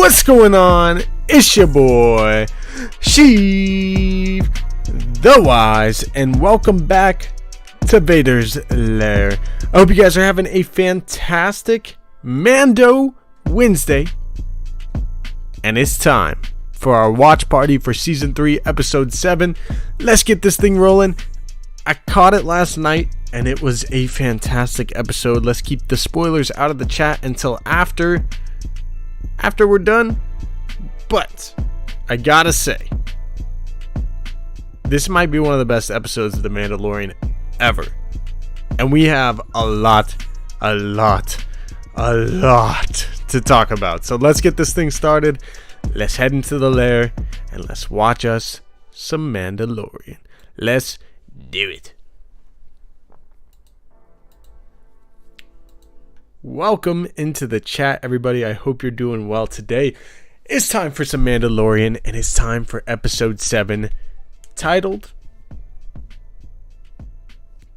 What's going on? It's your boy, Sheiv, the Wise, and welcome back to Vader's Lair. I hope you guys are having a fantastic Mando Wednesday, and it's time for our watch party for Season 3, Episode 7. Let's get this thing rolling. I caught it last night, and it was a fantastic episode. Let's keep the spoilers out of the chat until after we're done. But I gotta say, this might be one of the best episodes of The Mandalorian ever. And we have a lot to talk about. So let's get this thing started. Let's head into the lair and let's watch us some Mandalorian. Let's do it. Welcome into the chat, everybody. I hope you're doing well today. It's time for some Mandalorian, and it's time for episode 7, titled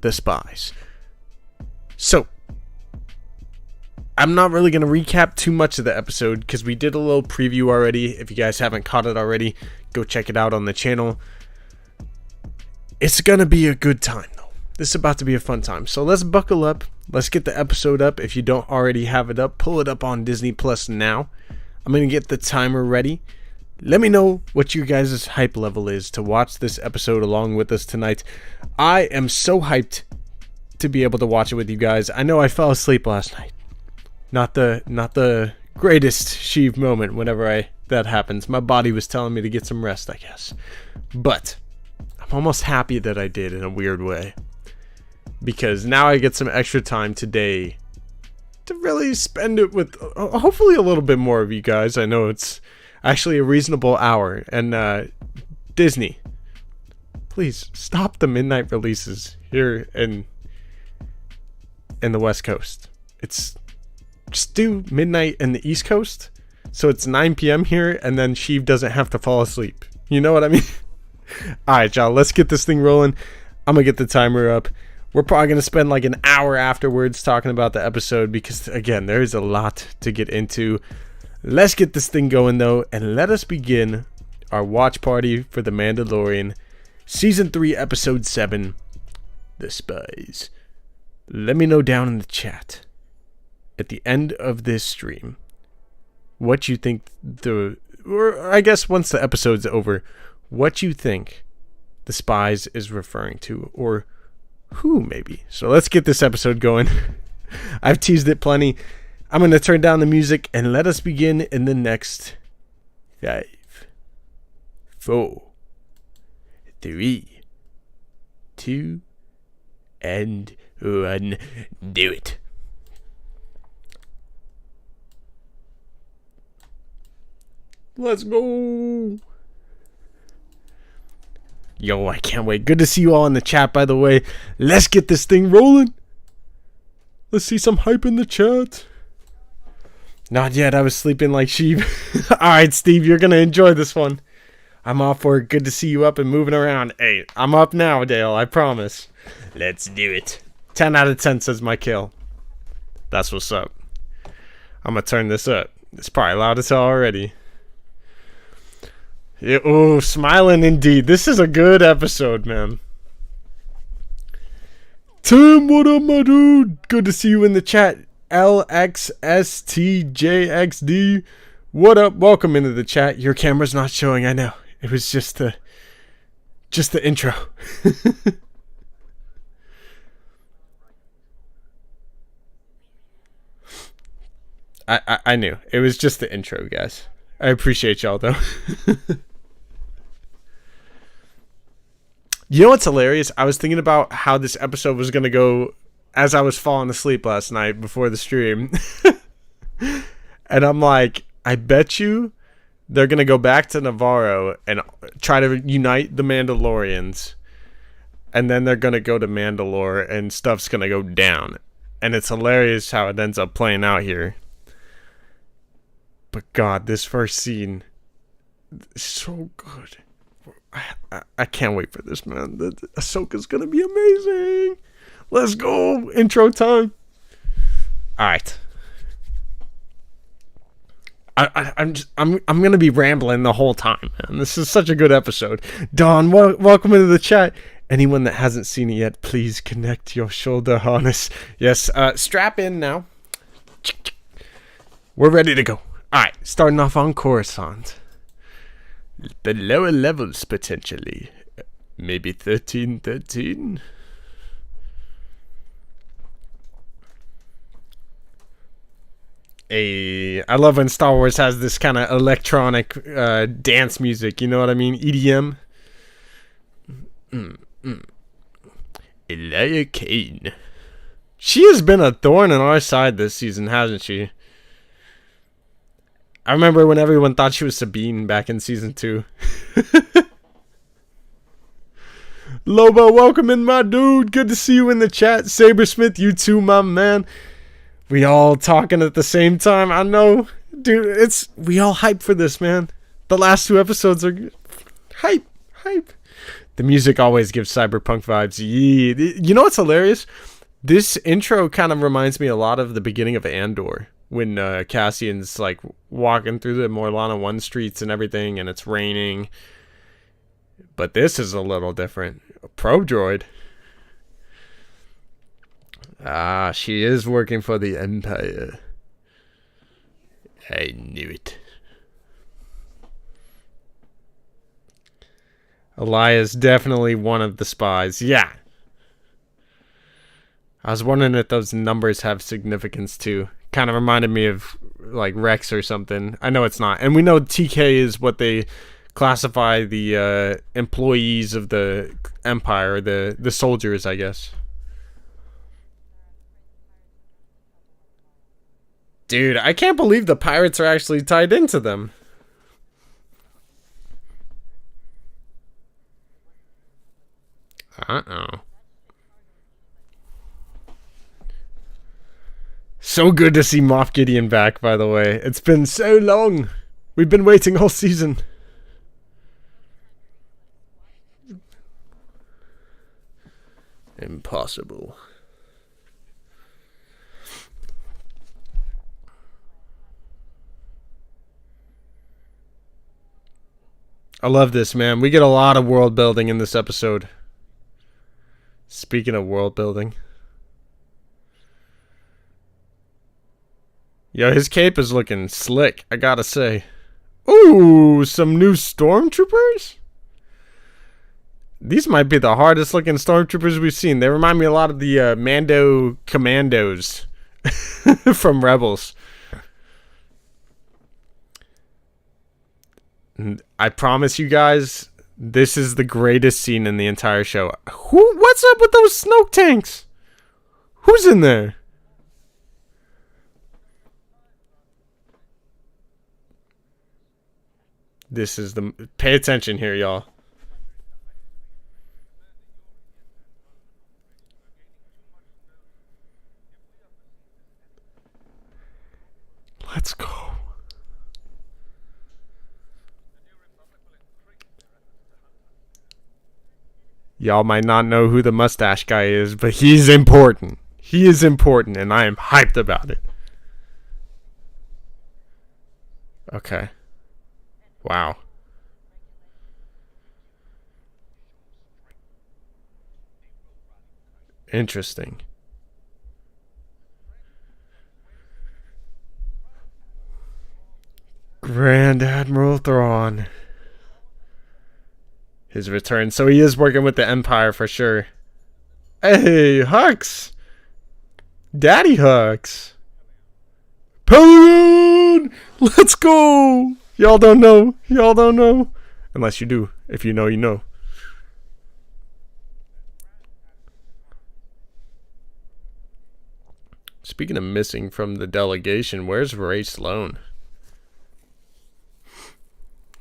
The Spies. So, I'm not really going to recap too much of the episode because we did a little preview already. If you guys haven't caught it already, go check it out on the channel. It's going to be a good time, though. This is about to be a fun time. So let's buckle up. Let's get the episode up. If you don't already have it up, pull it up on Disney Plus now. I'm going to get the timer ready. Let me know what you guys' hype level is to watch this episode along with us tonight. I am so hyped to be able to watch it with you guys. I know I fell asleep last night. Not the greatest Sheiv moment whenever that happens. My body was telling me to get some rest, I guess. But I'm almost happy that I did in a weird way. Because now I get some extra time today to really spend it with hopefully a little bit more of you guys. I know it's actually a reasonable hour. And Disney, please stop the midnight releases here in the West Coast. Just do midnight in the East Coast, so it's 9 p.m. here, and then Sheiv doesn't have to fall asleep. You know what I mean? Alright, y'all, let's get this thing rolling. I'm gonna get the timer up. We're probably going to spend like an hour afterwards talking about the episode because, again, there is a lot to get into. Let's get this thing going, though, and let us begin our watch party for The Mandalorian, Season 3, Episode 7, The Spies. Let me know down in the chat at the end of this stream what you think or I guess once the episode's over, what you think The Spies is referring to, or who maybe. So let's get this episode going. I've teased it plenty. I'm going to turn down the music and let us begin in the next 5, 4, 3, 2, and 1. Do it. Let's go. Yo, I can't wait. Good to see you all in the chat, by the way. Let's get this thing rolling. Let's see some hype in the chat. Not yet. I was sleeping like Sheiv. Alright, Steve, you're going to enjoy this one. I'm off for it. Good to see you up and moving around. Hey, I'm up now, Dale. I promise. Let's do it. 10 out of 10 says my kill. That's what's up. I'm going to turn this up. It's probably loud as hell already. Yeah, oh, smiling indeed. This is a good episode, man. Tim, what up, my dude? Good to see you in the chat. LXSTJXD. What up? Welcome into the chat. Your camera's not showing, I know. It was just the intro. I knew. It was just the intro, guys. I appreciate y'all, though. You know what's hilarious? I was thinking about how this episode was going to go as I was falling asleep last night before the stream. And I'm like, I bet you they're going to go back to Navarro and try to unite the Mandalorians. And then they're going to go to Mandalore and stuff's going to go down. And it's hilarious how it ends up playing out here. But God, this first scene is so good. I can't wait for this, man. Ahsoka's gonna be amazing. Let's go. Intro time. Alright. I'm gonna be rambling the whole time, man. This is such a good episode. Dawn, welcome into the chat. Anyone that hasn't seen it yet, please connect your shoulder harness. Yes, strap in now. We're ready to go. Alright, starting off on Coruscant. The lower levels, potentially. Maybe 1313? I love when Star Wars has this kind of electronic dance music, you know what I mean? EDM. Elia Kane. She has been a thorn in our side this season, hasn't she? I remember when everyone thought she was Sabine back in season 2. Lobo, welcome in, my dude. Good to see you in the chat. Sabersmith, you too, my man. We all talking at the same time. I know, dude. We all hype for this, man. The last 2 episodes are hype. The music always gives cyberpunk vibes. Yeah. You know what's hilarious? This intro kind of reminds me a lot of the beginning of Andor, when Cassian's like walking through the Morlana 1 streets and everything, and it's raining. But this is a little different. A probe droid. Ah, she is working for the Empire. I knew it. Elias definitely one of the spies. Yeah. I was wondering if those numbers have significance too. Kind of reminded me of like Rex or something. I know it's not. And we know TK is what they classify the employees of the Empire, the soldiers, I guess. Dude, I can't believe the pirates are actually tied into them. Uh-oh. So good to see Moff Gideon back, by the way. It's been so long. We've been waiting all season. Impossible. I love this, man. We get a lot of world building in this episode. Speaking of world building. Yo, his cape is looking slick, I gotta say. Ooh, some new stormtroopers? These might be the hardest looking stormtroopers we've seen. They remind me a lot of the Mando Commandos from Rebels. I promise you guys, this is the greatest scene in the entire show. What's up with those Snoke tanks? Who's in there? This is the... Pay attention here, y'all. Let's go. Y'all might not know who the mustache guy is, but he's important. He is important, and I am hyped about it. Okay. Wow. Interesting. Grand Admiral Thrawn. His return. So he is working with the Empire for sure. Hey, Hux! Daddy Hux! Pelican! Let's go! Y'all don't know. Y'all don't know. Unless you do. If you know, you know. Speaking of missing from the delegation, where's Ray Sloan?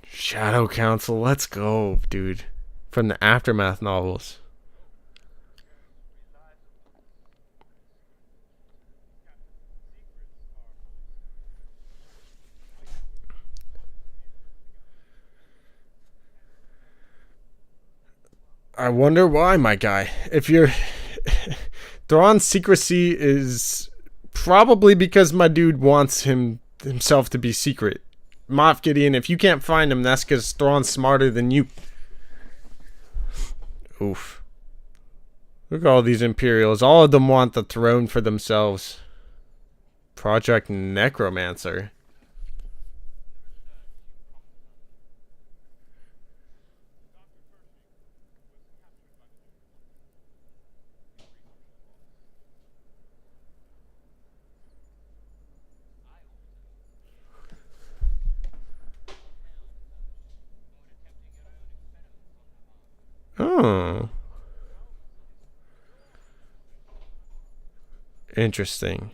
Shadow Council, let's go, dude. From the Aftermath novels. I wonder why, my guy. If you're... Thrawn's secrecy is probably because my dude wants himself to be secret. Moff Gideon, if you can't find him, that's because Thrawn's smarter than you. Oof. Look at all these Imperials. All of them want the throne for themselves. Project Necromancer. Oh. Interesting.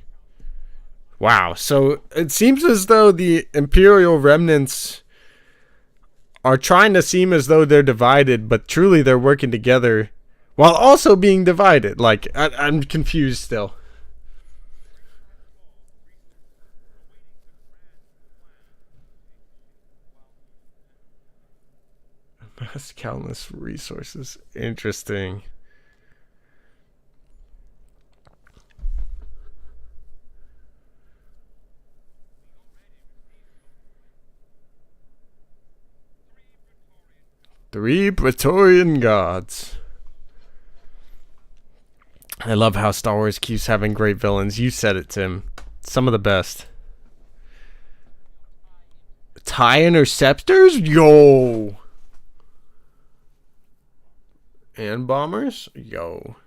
Wow. So it seems as though the Imperial remnants are trying to seem as though they're divided, but truly they're working together while also being divided. Like, I'm confused still. Amass countless resources. Interesting. Three Praetorian gods. I love how Star Wars keeps having great villains. You said it, Tim. Some of the best. TIE interceptors? Yo! And bombers? Yo.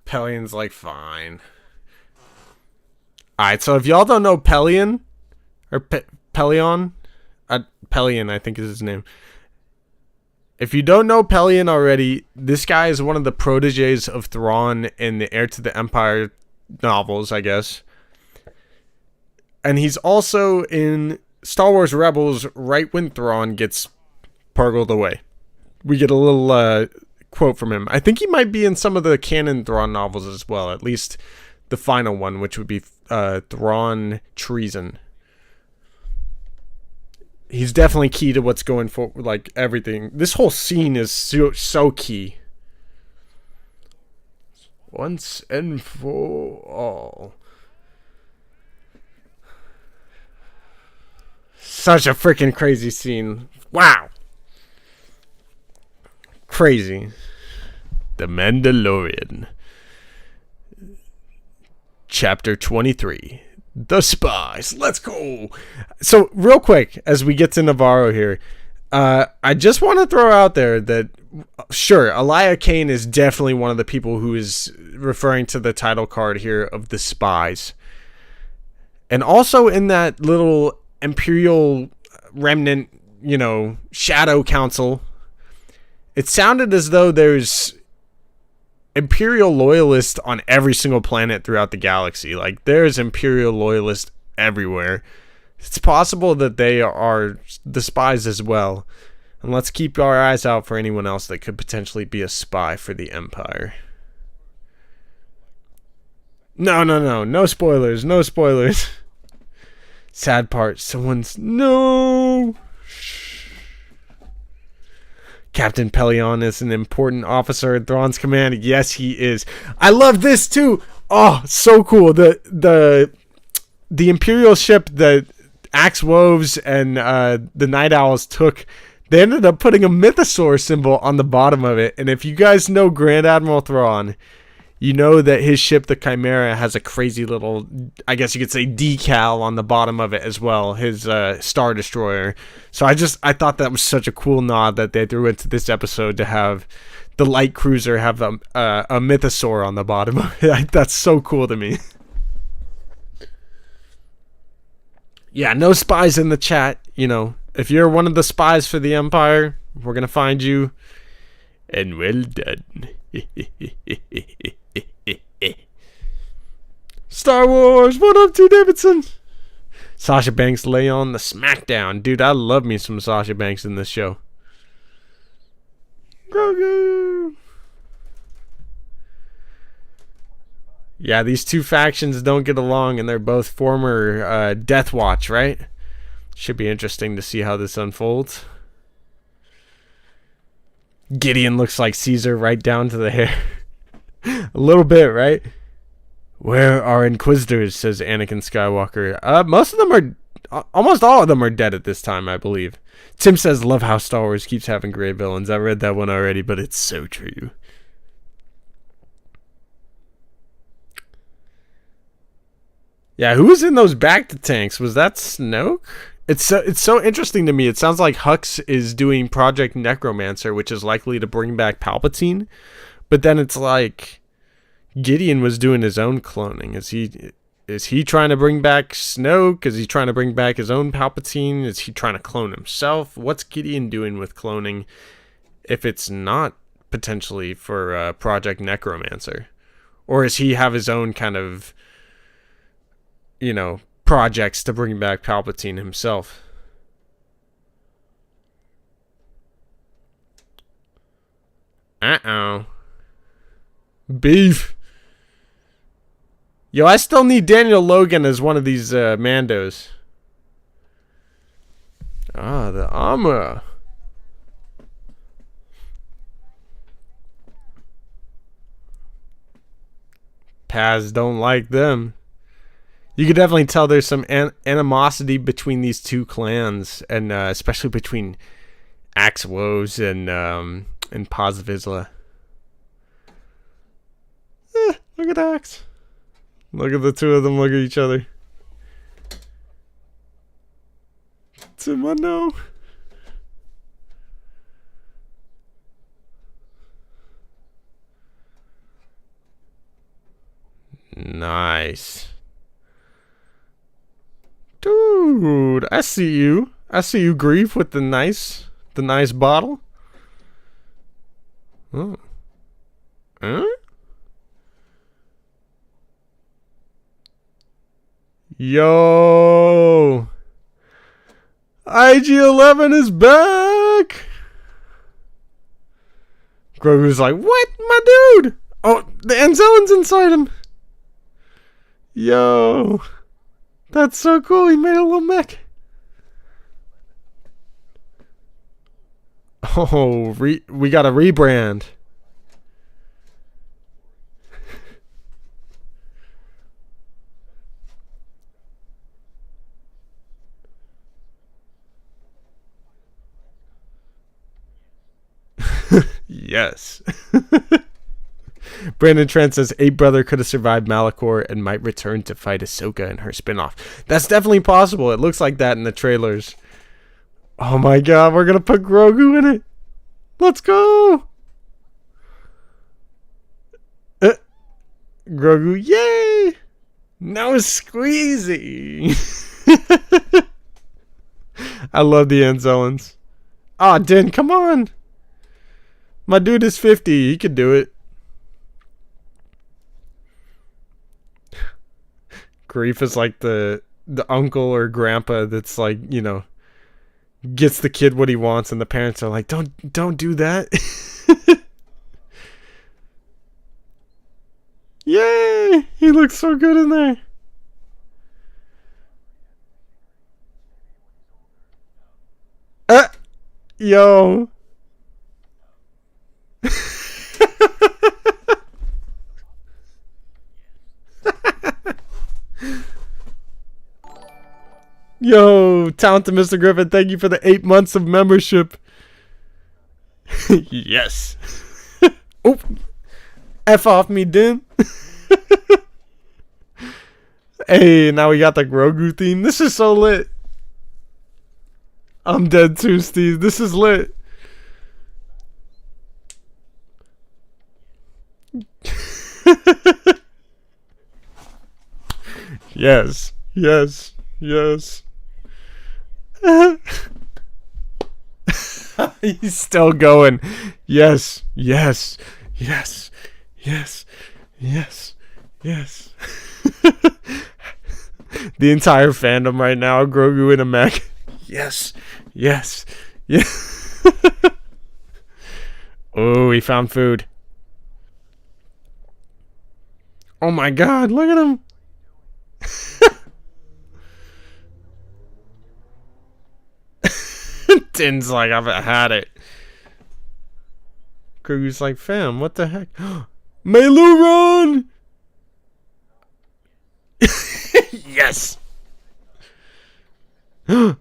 Pellion's like, fine. Alright, so if y'all don't know Pelion, or Pelion, Pelion I think is his name. If you don't know Pelion already, this guy is one of the proteges of Thrawn in the Heir to the Empire novels, I guess. And he's also in Star Wars Rebels right when Thrawn gets purgled away. We get a little quote from him. I think he might be in some of the canon Thrawn novels as well, at least the final one, which would be Thrawn Treason. He's definitely key to what's going for, like, everything. This whole scene is so key. Once and for all. Such a freaking crazy scene. Wow. Crazy. The Mandalorian. Chapter 23. The Spies. Let's go. So, real quick, as we get to Navarro here, I just want to throw out there that, sure, Elia Kane is definitely one of the people who is referring to the title card here of the Spies. And also in that little Imperial remnant, you know, Shadow Council, it sounded as though there's Imperial loyalists on every single planet throughout the galaxy. Like, there's Imperial loyalists everywhere. It's possible that they are the spies as well. And let's keep our eyes out for anyone else that could potentially be a spy for the Empire. No spoilers, no spoilers. Sad part, someone's... No! Captain Pelion is an important officer in Thrawn's command. Yes, he is. I love this too. Oh, so cool. The Imperial ship that Axe Woves and the Night Owls took, they ended up putting a mythosaur symbol on the bottom of it. And if you guys know Grand Admiral Thrawn, you know that his ship, the Chimera, has a crazy little, I guess you could say, decal on the bottom of it as well. His Star Destroyer. So I thought that was such a cool nod that they threw into this episode to have the light cruiser have a mythosaur on the bottom of it. That's so cool to me. Yeah, no spies in the chat. You know, if you're one of the spies for the Empire, we're going to find you. And well done. Star Wars, what up, T. Davidson? Sasha Banks lay on the smackdown. Dude, I love me some Sasha Banks in this show. Grogu. Yeah, these two factions don't get along, and they're both former Death Watch, right? Should be interesting to see how this unfolds. Gideon looks like Caesar right down to the hair. A little bit, right? Where are Inquisitors, says Anakin Skywalker. Most of them are almost all of them are dead at this time, I believe. Tim says, love how Star Wars keeps having great villains. I read that one already, but it's so true. Yeah, who was in those Bacta tanks? Was that Snoke? It's so interesting to me. It sounds like Hux is doing Project Necromancer, which is likely to bring back Palpatine. But then it's like Gideon was doing his own cloning. Is he trying to bring back Snoke? Is he trying to bring back his own Palpatine? Is he trying to clone himself? What's Gideon doing with cloning if it's not potentially for Project Necromancer? Or does he have his own kind of, you know, projects to bring back Palpatine himself? Uh-oh. Beef. Yo, I still need Daniel Logan as one of these Mandos. Ah, the armor. Paz don't like them. You could definitely tell there's some animosity between these two clans, and especially between Axe Woes and Paz Vizsla. Look at Axe. Look at the two of them look at each other. Timano. Nice. Dude, I see you. I see you, Grief, with the nice bottle. Oh. Huh? Yo. IG-11 is back. Grogu's like, what, my dude? Oh, the Anzellan's inside him. Yo. That's so cool. He made a little mech. Oh, we got a rebrand. Yes. Brandon Trent says, Eight Brother could have survived Malachor and might return to fight Ahsoka in her spinoff. That's definitely possible. It looks like that in the trailers. Oh my god, we're going to put Grogu in it. Let's go. Grogu, yay. No squeezy. I love the Anzellans. Aw, Din, come on. My dude is 50. He could do it. Grief is like the uncle or grandpa that's like, you know, gets the kid what he wants, and the parents are like, don't do that. Yay! He looks so good in there. Yo. Yo, talented Mr. Griffin, thank you for the 8 months of membership. Yes. Oh, F off me, Din. Hey, now we got the Grogu theme. This is so lit. I'm dead too, Steve. This is lit. Yes, yes, yes. He's still going. Yes, yes, yes, yes, yes, yes. The entire fandom right now, Grogu in a mech. Yes, yes, yes. Oh, he found food. Oh my god, look at him. Din's like, I've had it. Grogu's like, fam, what the heck? Melu, run! Yes! Uh-oh.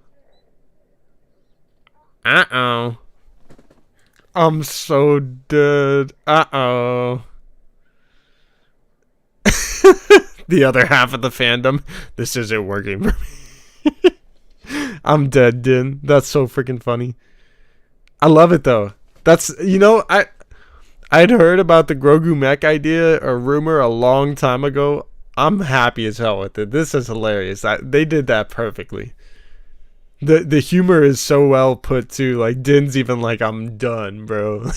I'm so dead. Uh-oh. The other half of the fandom. This isn't working for me. I'm dead, Din. That's so freaking funny. I love it, though. That's, you know, I'd heard about the Grogu mech idea or rumor a long time ago. I'm happy as hell with it. This is hilarious. They did that perfectly. The humor is so well put too. Like Din's even like, I'm done, bro.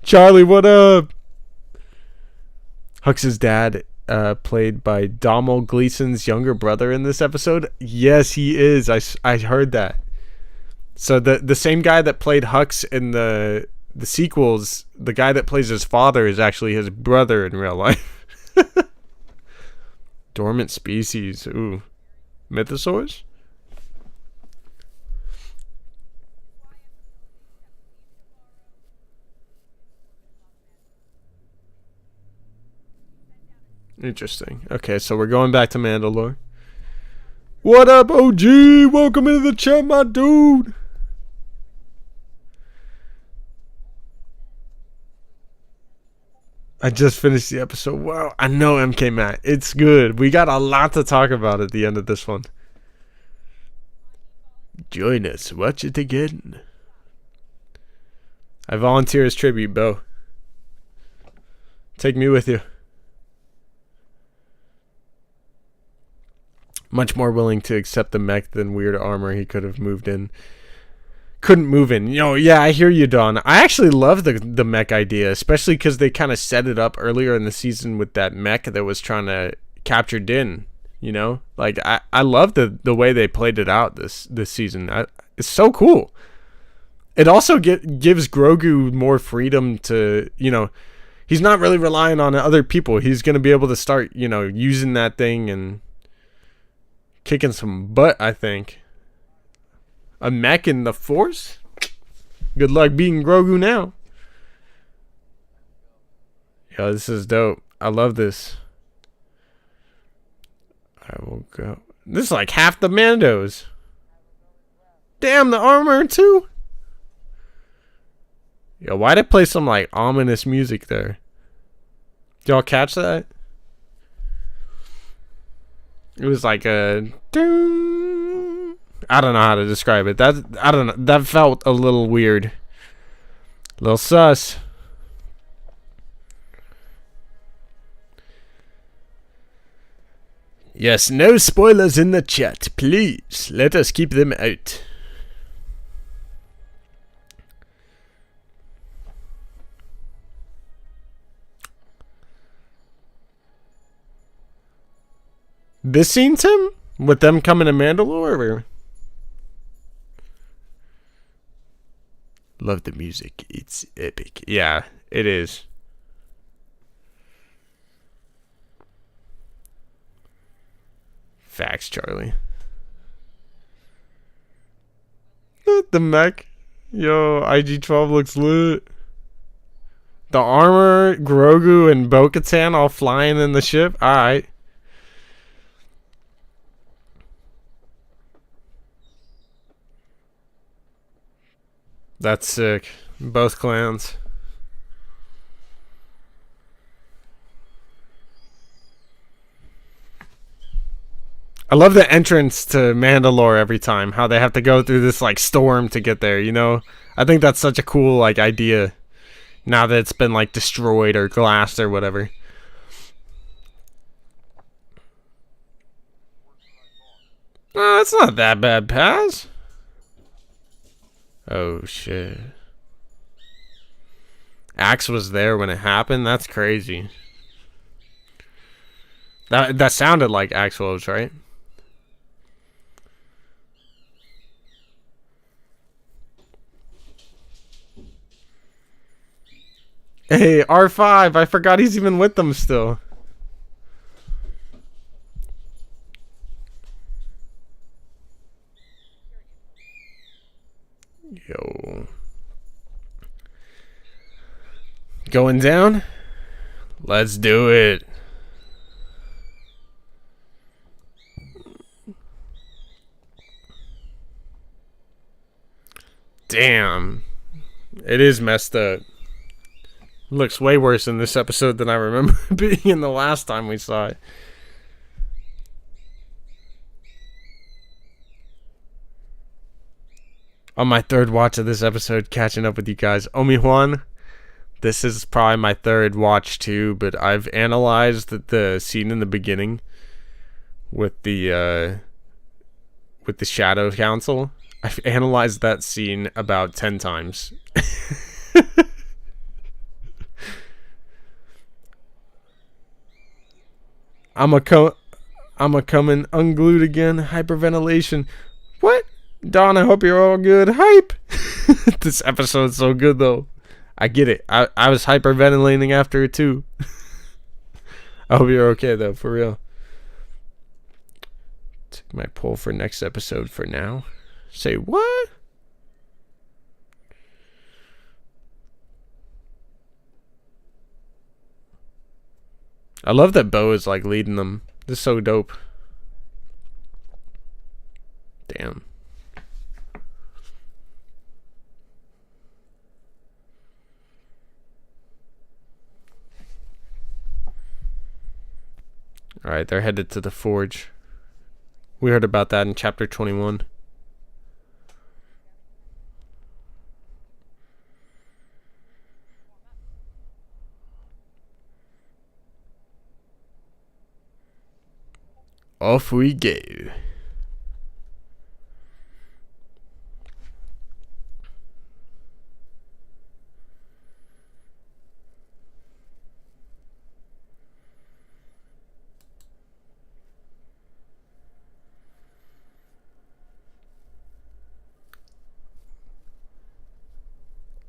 Charlie, what up? Hux's dad, played by Domhnall Gleeson's younger brother in this episode. Yes, he is. I heard that. So the same guy that played Hux in the sequels, the guy that plays his father is actually his brother in real life. Dormant species. Ooh. Mythosaurs? Interesting. Okay, so we're going back to Mandalore. What up, OG? Welcome into the chat, my dude. I just finished the episode. Wow, I know MK Matt. It's good. We got a lot to talk about at the end of this one. Join us. Watch it again. I volunteer as tribute, Bo. Take me with you. Much more willing to accept the mech than weird armor he could have moved in. Couldn't move in. You know, yeah, I hear you, Don. I actually love the mech idea, especially because they kind of set it up earlier in the season with that mech that was trying to capture Din. You know, like I love the way they played it out this season. It's so cool. It also gives Grogu more freedom to, you know, he's not really relying on other people. He's gonna be able to start, you know, using that thing and kicking some butt. I think. A mech in the Force? Good luck beating Grogu now. Yo, this is dope. I love this. I will go. This is like half the Mandos. Damn, the armor too. Yo, why'd it play some like ominous music there? Y'all catch that? It was like a... I don't know how to describe it. I don't know. That felt a little weird. A little sus. Yes, no spoilers in the chat, please. Let us keep them out. This scene, Tim? With them coming to Mandalore? Or? Love the music. It's epic. Yeah, it is. Facts, Charlie. The mech. Yo, IG-12 looks lit. The armor, Grogu, and Bo-Katan all flying in the ship. Alright. That's sick. Both clans. I love the entrance to Mandalore every time. How they have to go through this like storm to get there, you know? I think that's such a cool like idea. Now that it's been like destroyed or glassed or whatever. It's not that bad, Paz. Oh shit. Axe was there when it happened? That's crazy. That sounded like Axe was, right? Hey, R5, I forgot he's even with them still. Yo. Going down? Let's do it. Damn. It is messed up. Looks way worse in this episode than I remember being in the last time we saw it. On my third watch of this episode, catching up with you guys. Omi-Juan, this is probably my third watch too, but I've analyzed the scene in the beginning with the Shadow Council. I've analyzed that scene about 10 times. I'm a coming unglued again. Hyperventilation. What? Don, I hope you're all good. Hype. This episode's so good though. I get it. I was hyperventilating after it too. I hope you're okay though, for real. Take my poll for next episode for now. Say what? I love that Bo is like leading them. This is so dope. Damn. Alright, they're headed to the forge. We heard about that in chapter 21. Off we go.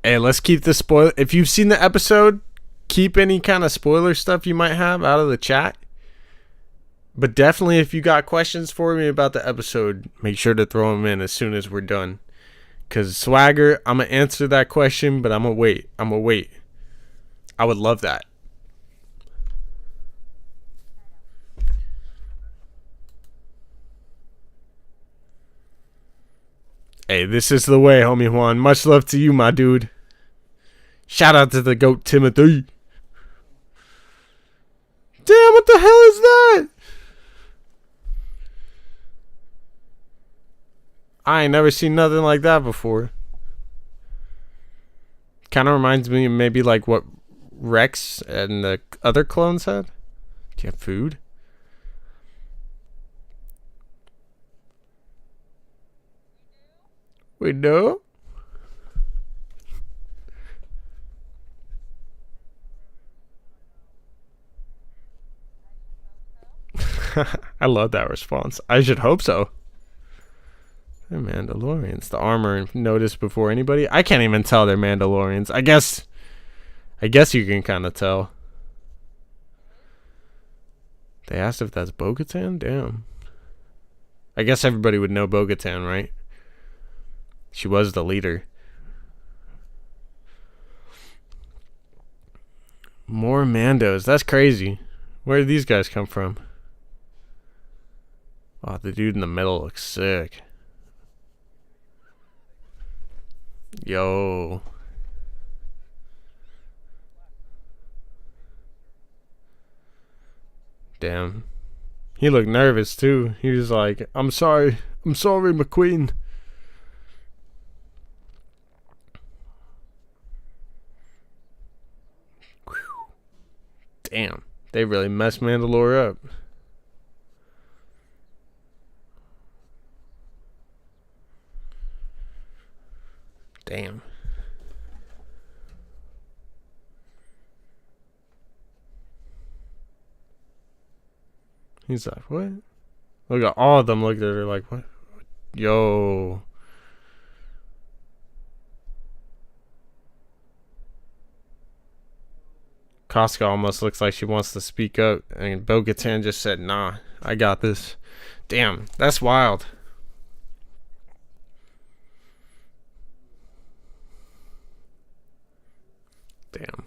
Hey, let's keep the spoiler. If you've seen the episode, keep any kind of spoiler stuff you might have out of the chat. But definitely, if you got questions for me about the episode, make sure to throw them in as soon as we're done. Because Swagger, I'm going to answer that question, but I'm going to wait. I would love that. Hey, this is the way, homie Juan. Much love to you, my dude. Shout out to the GOAT Timothy. Damn, what the hell is that? I ain't never seen nothing like that before. Kind of reminds me of maybe like what Rex and the other clones had. Do you have food? We do? I love that response. I should hope so. They're Mandalorians. The armor noticed before anybody. I can't even tell they're Mandalorians. I guess you can kind of tell. They asked if that's Bo-Katan? Damn. I guess everybody would know Bo-Katan, right? She was the leader. More Mandos. That's crazy. Where did these guys come from? Oh, the dude in the middle looks sick. Yo. Damn. He looked nervous too. He was like, I'm sorry, McQueen. Whew. Damn. They really messed Mandalore up. Damn. He's like, what? Look at all of them looked at her like, what? Yo. Casca almost looks like she wants to speak up, and Bo-Katan just said, nah, I got this. Damn, that's wild. Damn.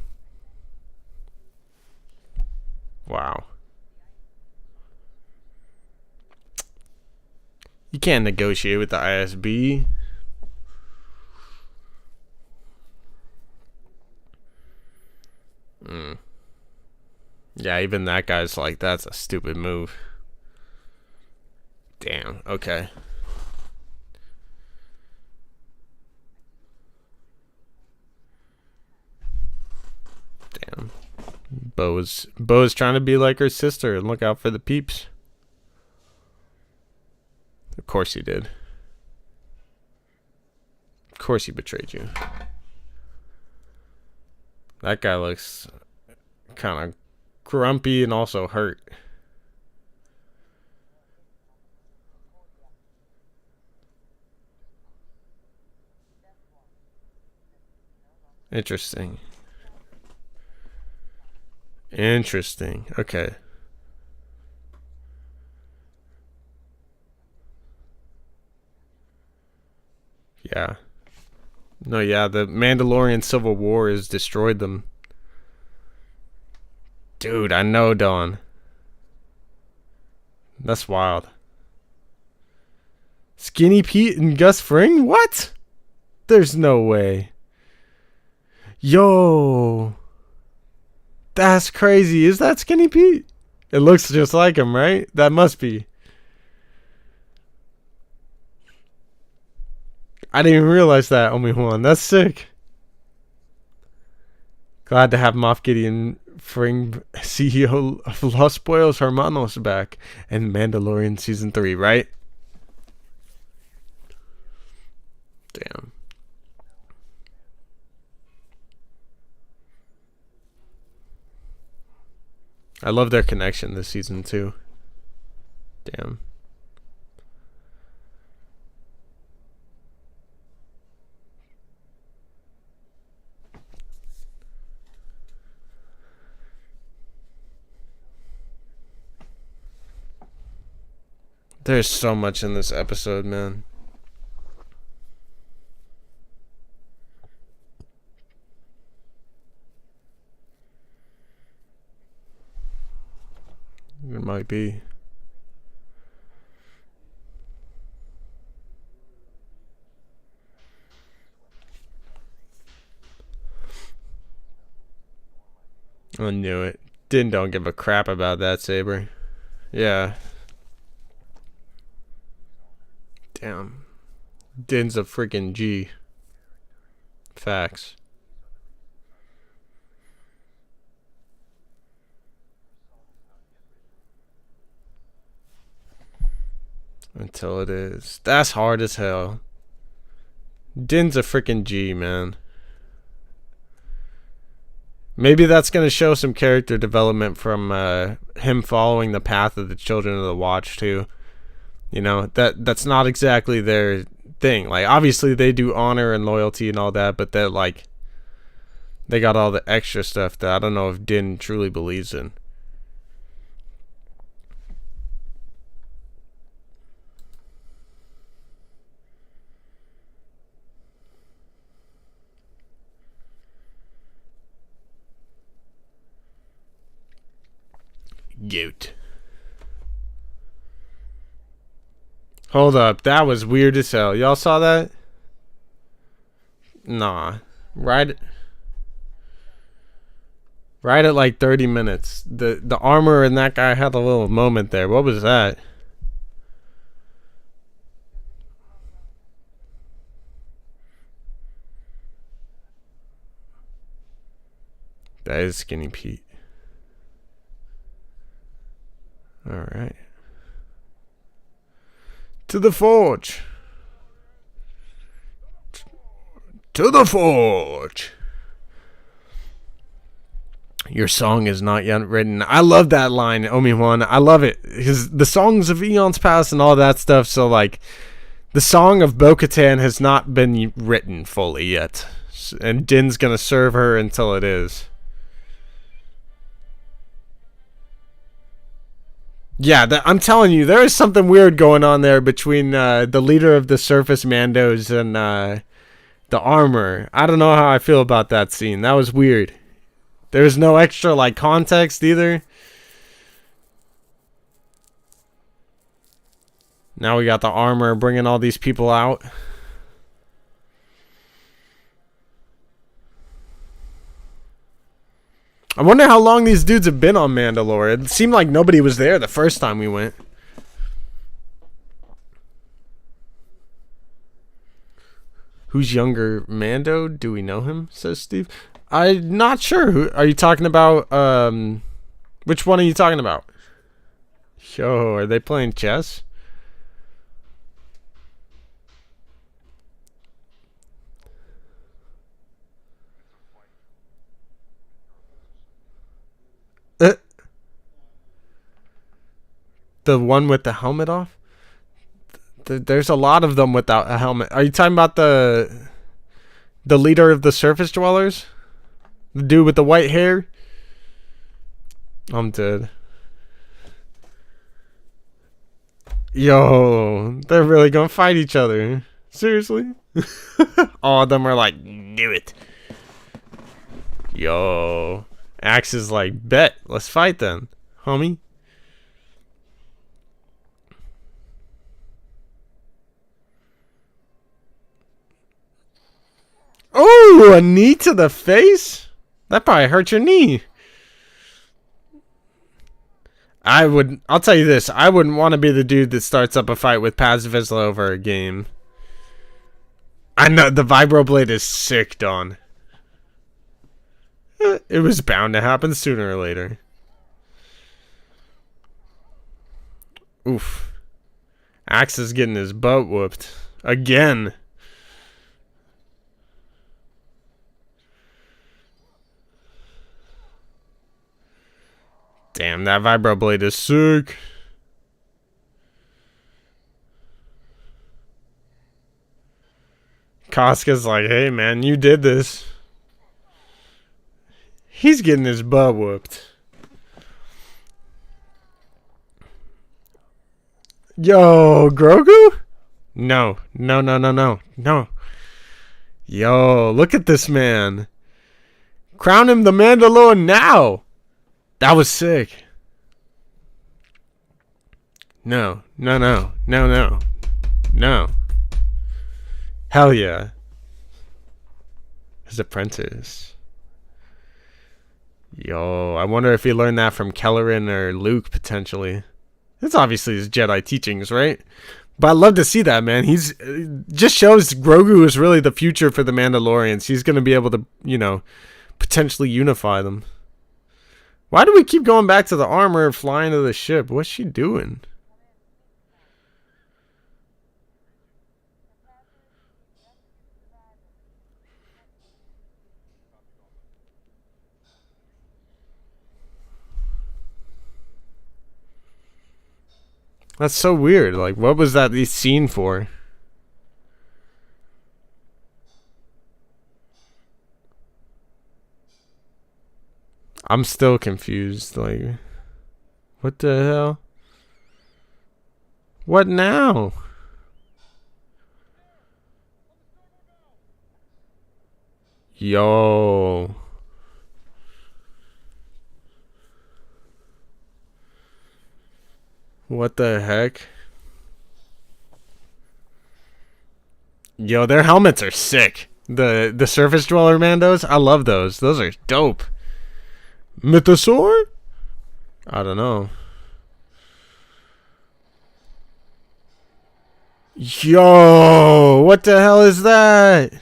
Wow. You can't negotiate with the ISB. Yeah, even that guy's like, that's a stupid move. Damn, okay. Damn. Bo's trying to be like her sister and look out for the peeps. Of course he did. Of course he betrayed you. That guy looks kind of grumpy and also hurt. Interesting. Interesting. Okay. Yeah. No, yeah, the Mandalorian Civil War has destroyed them. Dude, I know, Dawn. That's wild. Skinny Pete and Gus Fring? What? There's no way. Yo. That's crazy. Is that Skinny Pete? It looks just like him, right? That must be. I didn't even realize that, Obi-Wan. That's sick. Glad to have Moff Gideon Fring, CEO of Los Pollos Hermanos, back in Mandalorian Season 3, right? Damn. I love their connection this season, too. Damn. There's so much in this episode, man. It might be. I knew it. Don't give a crap about that saber. Yeah. Damn. Din's a freaking G. Facts. Until it is. That's hard as hell. Din's a freaking G, man. Maybe that's going to show some character development from him following the path of the Children of the Watch, too. You know, that's not exactly their thing. Like, obviously they do honor and loyalty and all that, but they're like, they got all the extra stuff that I don't know if Din truly believes in. Goat. Hold up, that was weird as hell. Y'all saw that? Nah. Right at like 30 minutes. The armor and that guy had a little moment there. What was that? That is Skinny Pete. Alright. To the forge. To the forge. Your song is not yet written. I love that line, Obi-Wan. I love it. Because the songs of Eon's Past and all that stuff. So, like, the song of Bo-Katan has not been written fully yet. And Din's going to serve her until it is. Yeah, I'm telling you, there is something weird going on there between the leader of the Surface Mandos and the armor. I don't know how I feel about that scene. That was weird. There's no extra, like, context either. Now we got the armor bringing all these people out. I wonder how long these dudes have been on Mandalore. It seemed like nobody was there the first time we went. Who's younger? Mando? Do we know him? Says Steve. I'm not sure. Who are you talking about? Which one are you talking about? Yo, are they playing chess? The one with the helmet off? There's a lot of them without a helmet. Are you talking about the leader of the surface dwellers? The dude with the white hair? I'm dead. Yo, they're really gonna fight each other. Seriously? All of them are like, do it. Yo. Axe is like, bet, let's fight then, homie. Oh, a knee to the face? That probably hurt your knee. I'll tell you this, I wouldn't want to be the dude that starts up a fight with Paz Vizsla over a game. I know, the vibroblade is sick, Dawn. It was bound to happen sooner or later. Oof. Axe is getting his butt whooped. Again. Damn, that vibroblade is sick. Casca's like, hey man, you did this. He's getting his butt whooped. Yo, Grogu? No. No. Yo, look at this man. Crown him the Mandalorian now. That was sick. No. Hell yeah. His apprentice. Yo, I wonder if he learned that from Kelleran or Luke, potentially. It's obviously his Jedi teachings, right? But I'd love to see that, man. He's just shows Grogu is really the future for the Mandalorians. He's going to be able to, you know, potentially unify them. Why do we keep going back to the armor flying to the ship? What's she doing? That's so weird. Like, what was that scene for? I'm still confused. Like, what the hell? What now? Yo. What the heck? Yo, their helmets are sick. The surface dweller Mandos, I love those. Those are dope. Mythosaur? I don't know. Yo, what the hell is that?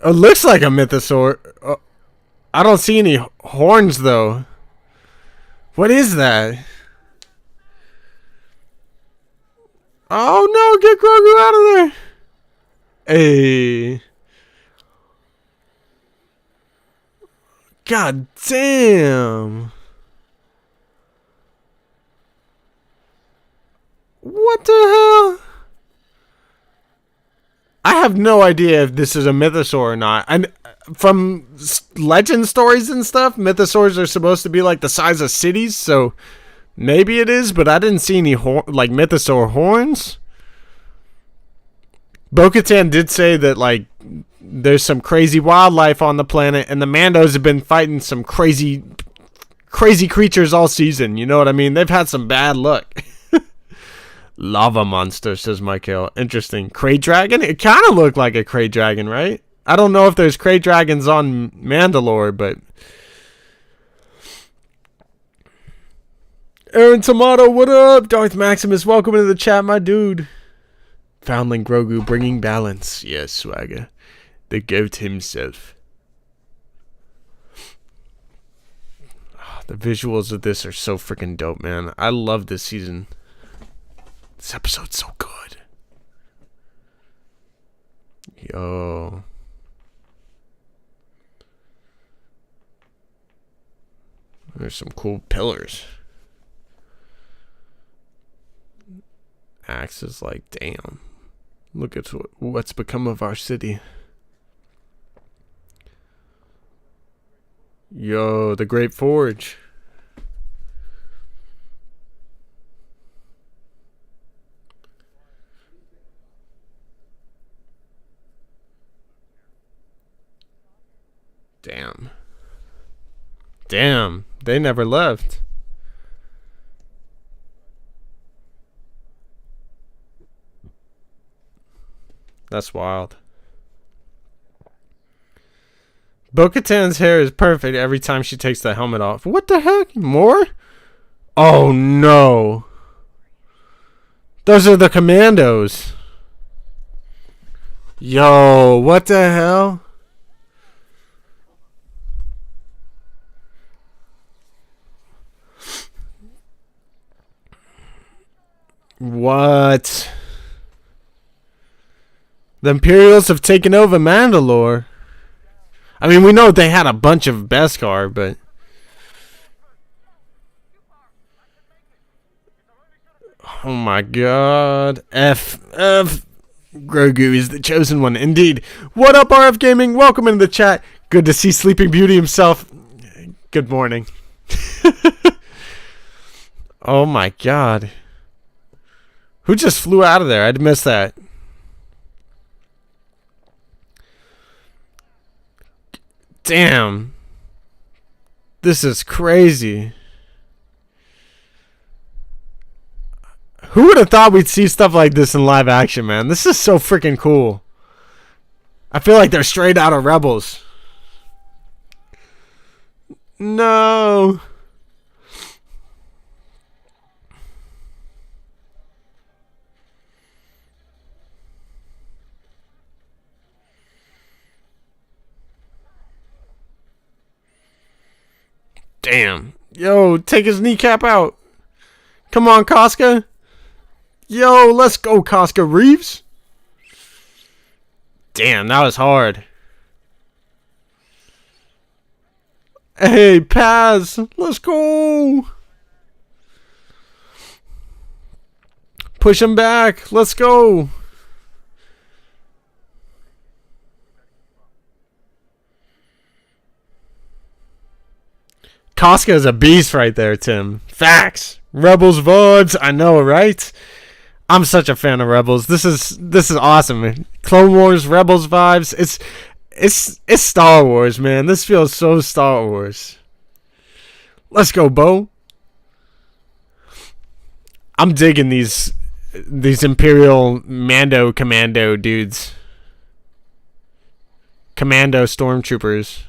It looks like a mythosaur. I don't see any horns though. What is that? Oh no, get Grogu out of there. Hey. God damn. What the hell? I have no idea if this is a mythosaur or not. And from legend stories and stuff, mythosaurs are supposed to be like the size of cities, so maybe it is, but I didn't see any like mythosaur horns. Bo-Katan did say that like there's some crazy wildlife on the planet, and the Mandos have been fighting some crazy creatures all season. You know what I mean? They've had some bad luck. Lava monster, says Michael. Interesting. Krayt dragon? It kind of looked like a Krayt dragon, right? I don't know if there's crate dragons on Mandalore, but Aaron Tomato, what up? Darth Maximus, welcome into the chat, my dude. Foundling Grogu bringing balance. Yes, swagger. The goat himself. Oh, the visuals of this are so freaking dope, man. I love this season. This episode's so good. Yo. There's some cool pillars. Axe is like, damn. Look at what's become of our city. Yo, the Great Forge. Damn. Damn, they never left. That's wild. Bo-Katan's hair is perfect every time she takes the helmet off. What the heck? More? Oh no. Those are the commandos. Yo, what the hell? What? The Imperials have taken over Mandalore. I mean, we know they had a bunch of Beskar, but oh my god. Grogu is the chosen one, indeed. What up, RF Gaming? Welcome into the chat. Good to see Sleeping Beauty himself. Good morning. Oh my god. Who just flew out of there? I'd missed that. Damn. This is crazy. Who would have thought we'd see stuff like this in live action, man? This is so freaking cool. I feel like they're straight out of Rebels. No. Damn. Yo, take his kneecap out. Come on, Casca. Yo, let's go, Casca Reeves. Damn, that was hard. Hey, Paz. Let's go. Push him back. Let's go. Casca is a beast right there, Tim. Facts. Rebels vibes. I know, right? I'm such a fan of Rebels. This is awesome. Clone Wars, Rebels vibes. It's Star Wars, man. This feels so Star Wars. Let's go, Bo. I'm digging these Imperial Mando Commando dudes. Commando Stormtroopers.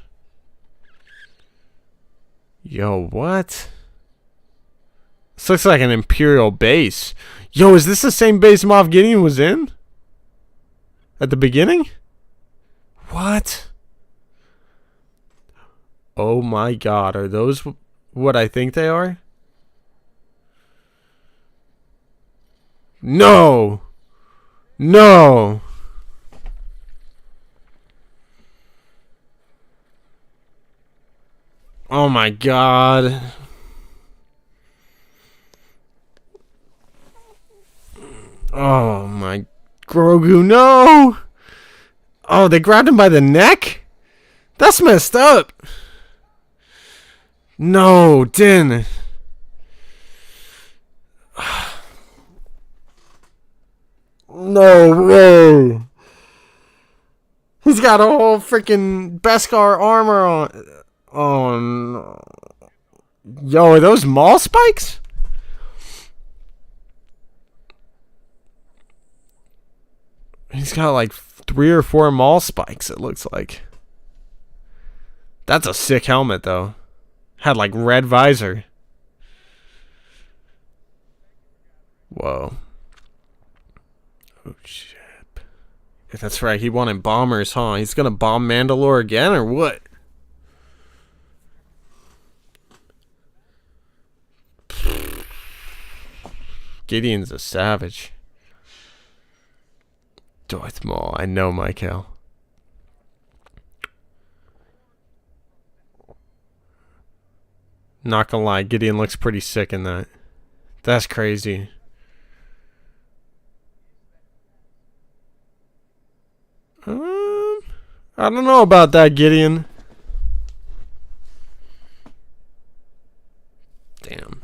Yo, what? This looks like an Imperial base. Yo, is this the same base Moff Gideon was in? At the beginning? What? Oh my god, are those what I think they are? No! No! Oh my god. Oh my Grogu, no! Oh, they grabbed him by the neck? That's messed up. No, Din. No way. He's got a whole freaking Beskar armor on. Oh no. Yo, are those maul spikes? He's got like 3 or 4 maul spikes, it looks like. That's a sick helmet, though. Had like red visor. Whoa. Oh, shit. That's right, he wanted bombers, huh? He's gonna bomb Mandalore again, or what? Gideon's a savage. Darth Maul, I know, Michael. Not gonna lie, Gideon looks pretty sick in that. That's crazy. I don't know about that, Gideon. Damn.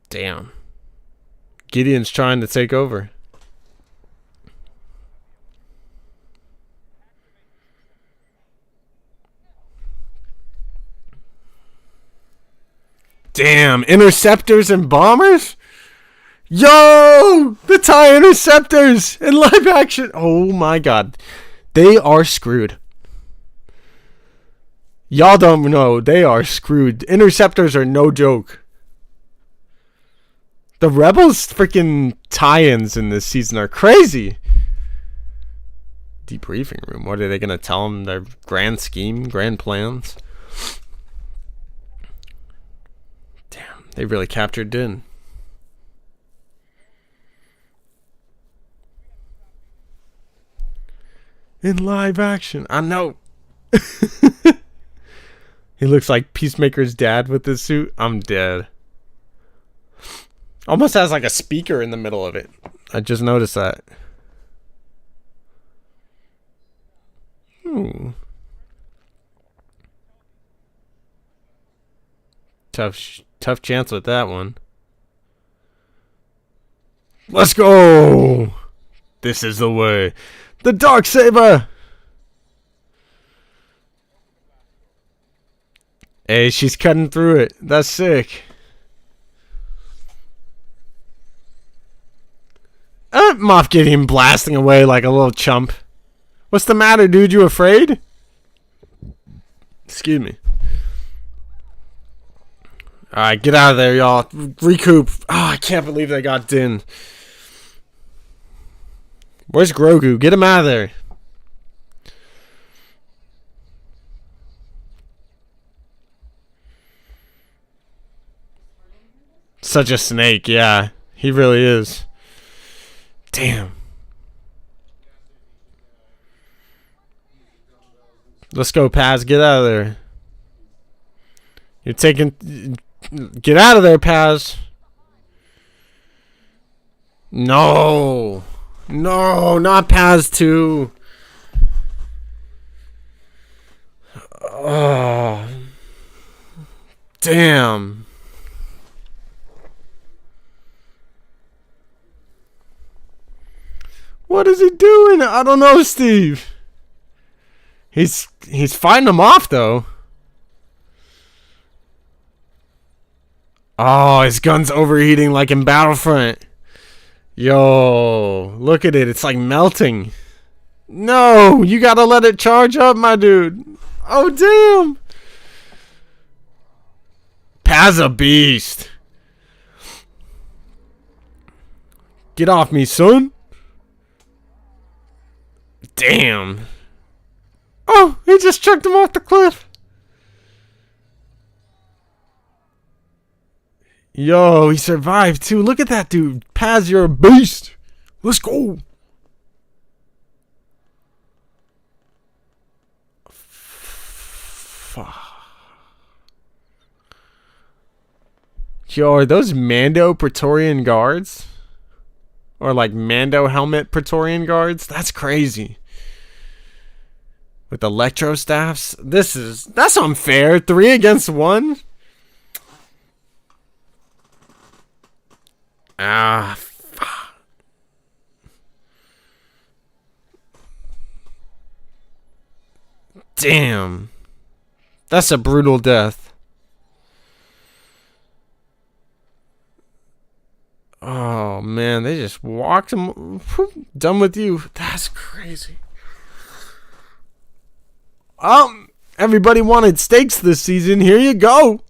Damn. Gideon's trying to take over. Damn, interceptors and bombers? Yo! The TIE interceptors in live action. Oh my god. They are screwed. Y'all don't know. They are screwed. Interceptors are no joke. The Rebels freaking tie-ins in this season are crazy. Debriefing room. What are they going to tell them? Their grand scheme? Grand plans? Damn. They really captured Din. In live action. I know. He looks like Peacemaker's dad with this suit. I'm dead. Almost has like a speaker in the middle of it. I just noticed that. Tough chance with that one. Let's go! This is the way. The Darksaber! Hey, she's cutting through it. That's sick. Moff Gideon blasting away like a little chump. What's the matter, dude? You afraid? Excuse me. Alright, get out of there, y'all. Recoup. Oh, I can't believe they got Din. Where's Grogu? Get him out of there. Such a snake, yeah. He really is. Damn. Let's go, Paz. Get out of there. You're taking... Get out of there, Paz. No. No, not Paz 2. Oh. Damn. What is he doing? I don't know, Steve. He's fighting him off, though. Oh, his gun's overheating like in Battlefront. Yo, look at it. It's like melting. No, you gotta let it charge up, my dude. Oh, damn. Paz a beast. Get off me, son. Damn. Oh, he just chucked him off the cliff. Yo, he survived too. Look at that dude. Paz, you're a beast. Let's go. Yo, are those Mando Praetorian guards? Or like Mando helmet Praetorian guards? That's crazy. With electro staffs? That's unfair. 3 against 1? Ah, fuck. Damn. That's a brutal death. Oh, man. They just walked him. Done with you. That's crazy. Everybody wanted steaks this season. Here you go.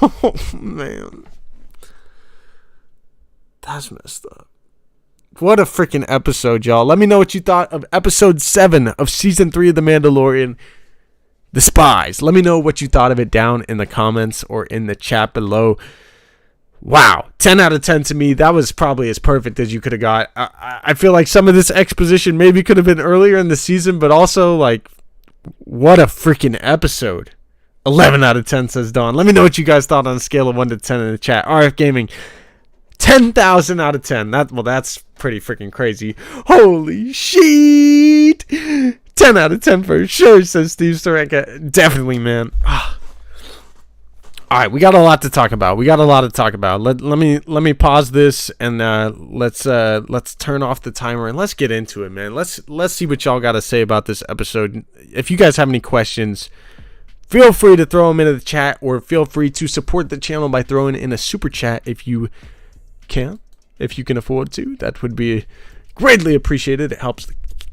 Oh, man. That's messed up. What a freaking episode, y'all. Let me know what you thought of episode 7 of season 3 of The Mandalorian, The Spies. Let me know what you thought of it down in the comments or in the chat below. Wow. 10 out of 10 to me. That was probably as perfect as you could have got. I feel like some of this exposition maybe could have been earlier in the season, but also, like, what a freaking episode. 11 out of 10, says Dawn. Let me know what you guys thought on a scale of 1 to 10 in the chat. RF Gaming, 10,000 out of 10. That's pretty freaking crazy. Holy shit. 10 out of 10 for sure, says Steve Starenka. Definitely, man. All right, we got a lot to talk about. Let me pause this and let's turn off the timer and let's get into it, man. Let's see what y'all got to say about this episode. If you guys have any questions, feel free to throw them into the chat, or feel free to support the channel by throwing in a super chat if you can afford to. That would be greatly appreciated. It helps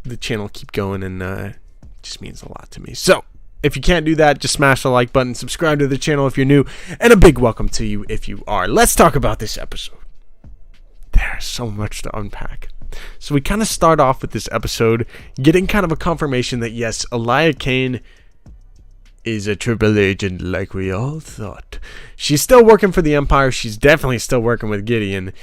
the channel keep going, and just means a lot to me. So if you can't do that, just smash the like button, subscribe to the channel if you're new, and a big welcome to you if you are. Let's talk about this episode. There's so much to unpack. So we kind of start off with this episode getting kind of a confirmation that yes, Elia Kane is a triple agent like we all thought. She's still working for the Empire. She's definitely still working with Gideon.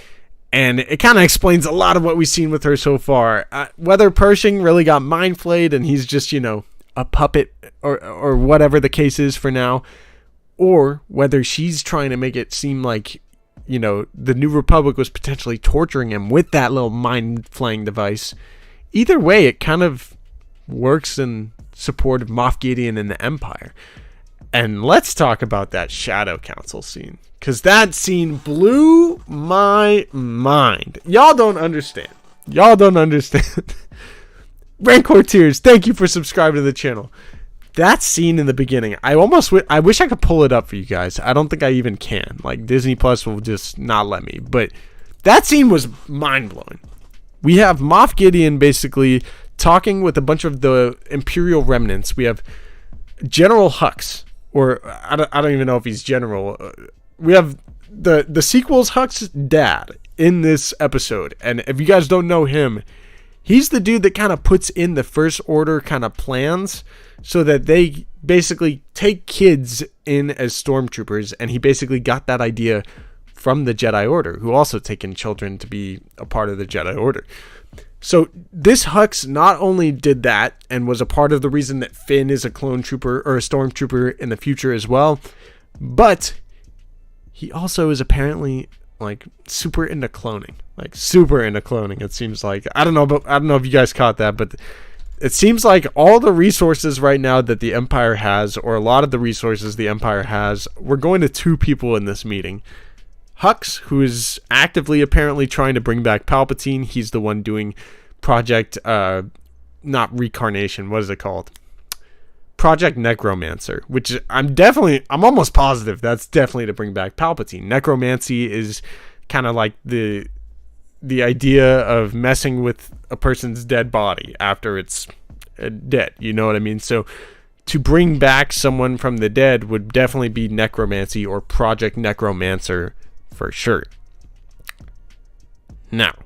And it kind of explains a lot of what we've seen with her so far. Whether Pershing really got mind flayed and he's just, a puppet or whatever the case is for now, or whether she's trying to make it seem like, the New Republic was potentially torturing him with that little mind flaying device. Either way, it kind of works in support of Moff Gideon and the Empire. And let's talk about that Shadow Council scene, because that scene blew my mind. Y'all don't understand. Rancor Tears, thank you for subscribing to the channel. That scene in the beginning, I wish I could pull it up for you guys. I don't think I even can. Like, Disney Plus will just not let me. But that scene was mind-blowing. We have Moff Gideon basically talking with a bunch of the Imperial remnants. We have General Hux, or I don't even know if he's General. We have the sequel's Hux's dad in this episode. And if you guys don't know him, he's the dude that kind of puts in the First Order kind of plans so that they basically take kids in as stormtroopers. And he basically got that idea from the Jedi Order, who also taken children to be a part of the Jedi Order. So this Hux not only did that and was a part of the reason that Finn is a clone trooper or a stormtrooper in the future as well, but he also is apparently super into cloning. It seems like. I don't know if you guys caught that, but it seems like all the resources right now that the Empire has, or a lot of the resources the Empire has, we're going to two people in this meeting. Hux, who is actively apparently trying to bring back Palpatine. He's the one doing Project, not Recarnation, what is it called? Project Necromancer, which I'm almost positive that's definitely to bring back Palpatine. Necromancy is kind of like the idea of messing with a person's dead body after it's dead, you know what I mean? So to bring back someone from the dead would definitely be necromancy or Project Necromancer for sure. Now,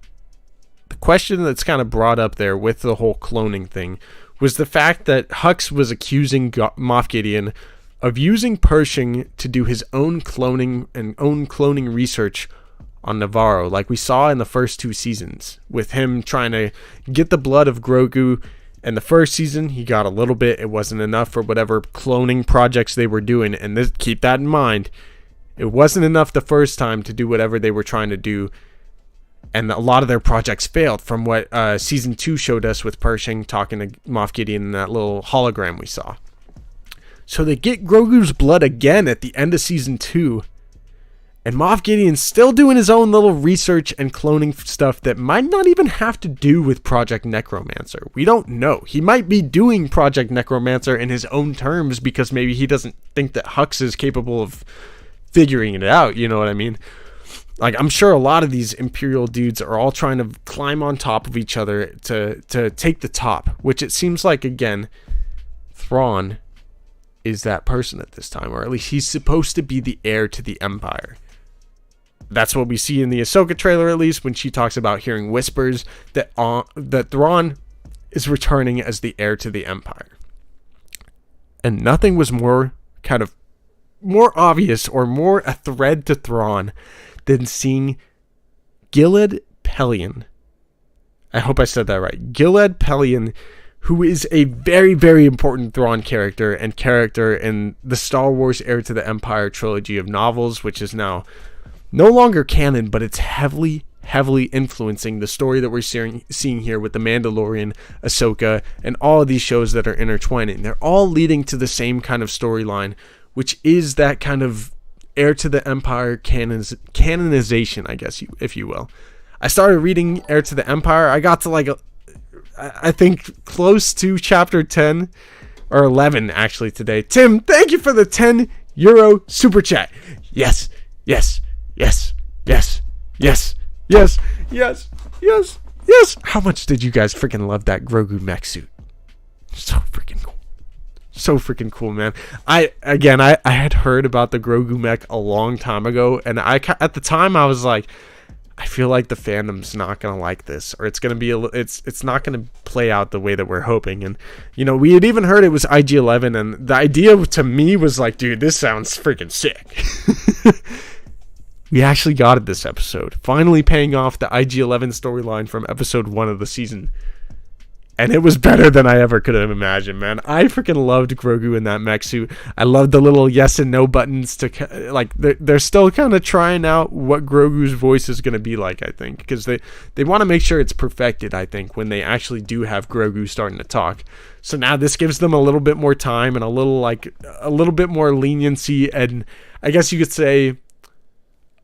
the question that's kind of brought up there with the whole cloning thing was the fact that Hux was accusing Moff Gideon of using Pershing to do his own cloning and own cloning research on Navarro, like we saw in the first 2 seasons, with him trying to get the blood of Grogu. In the first season, he got a little bit. It wasn't enough for whatever cloning projects they were doing, and keep that in mind. It wasn't enough the first time to do whatever they were trying to do, and a lot of their projects failed, from what season 2 showed us with Pershing talking to Moff Gideon in that little hologram we saw. So they get Grogu's blood again at the end of season 2, And Moff Gideon's still doing his own little research and cloning stuff that might not even have to do with Project Necromancer. We don't know. He might be doing Project Necromancer in his own terms because maybe he doesn't think that Hux is capable of figuring it out, you know what I mean? Like, I'm sure a lot of these Imperial dudes are all trying to climb on top of each other to take the top, which it seems like, again, Thrawn is that person at this time, or at least he's supposed to be the heir to the Empire. That's what we see in the Ahsoka trailer, at least, when she talks about hearing whispers that Thrawn is returning as the heir to the Empire. And nothing was more obvious or more a thread to Thrawn than seeing Gilad Pellaeon. I hope I said that right. Gilad Pellaeon, who is a very, very important Thrawn character in the Star Wars Heir to the Empire trilogy of novels, which is now no longer canon, but it's heavily influencing the story that we're seeing here with The Mandalorian, Ahsoka, and all of these shows that are intertwining. They're all leading to the same kind of storyline, which is that kind of Heir to the Empire canonization, I guess, if you will. I started reading Heir to the Empire. I got to I think close to chapter 10 or 11 actually today. Tim, thank you for the €10 super chat. Yes. How much did you guys freaking love that Grogu mech suit? So freaking cool, man. I had heard about the Grogu mech a long time ago, and at the time I was like, I feel like the fandom's not gonna like this, or it's gonna be it's not gonna play out the way that we're hoping. And we had even heard it was IG-11, and the idea to me was like, dude, this sounds freaking sick. We actually got it this episode, finally paying off the IG-11 storyline from episode 1 of the season. And it was better than I ever could have imagined, man. I freaking loved Grogu in that mech suit. I loved the little yes and no buttons they're still kind of trying out what Grogu's voice is going to be like, I think, because they want to make sure it's perfected, I think, when they actually do have Grogu starting to talk. So now this gives them a little bit more time and a little bit more leniency, and I guess you could say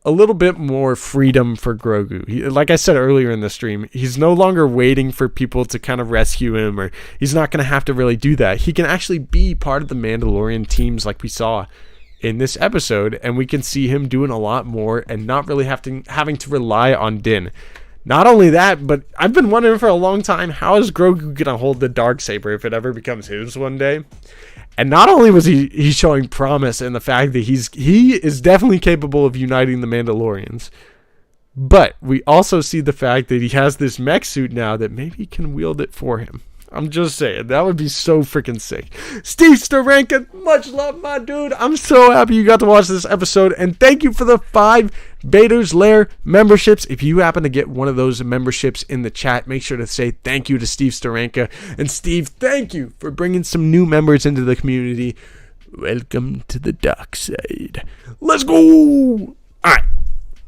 a little bit more freedom for Grogu. Like I said earlier in the stream, he's no longer waiting for people to kind of rescue him, or he's not going to have to really do that. He can actually be part of the Mandalorian teams like we saw in this episode, and we can see him doing a lot more and not really having to rely on Din. Not only that, but I've been wondering for a long time, how is Grogu going to hold the Darksaber if it ever becomes his one day? And not only was he showing promise in the fact that he is definitely capable of uniting the Mandalorians, but we also see the fact that he has this mech suit now that maybe can wield it for him. I'm just saying, that would be so freaking sick. Steve Staranka, much love, my dude. I'm so happy you got to watch this episode, and thank you for the 5 Vader's Lair memberships. If you happen to get one of those memberships in the chat, make sure to say thank you to Steve Staranka. And Steve, thank you for bringing some new members into the community. Welcome to the dark side. Let's go. All right.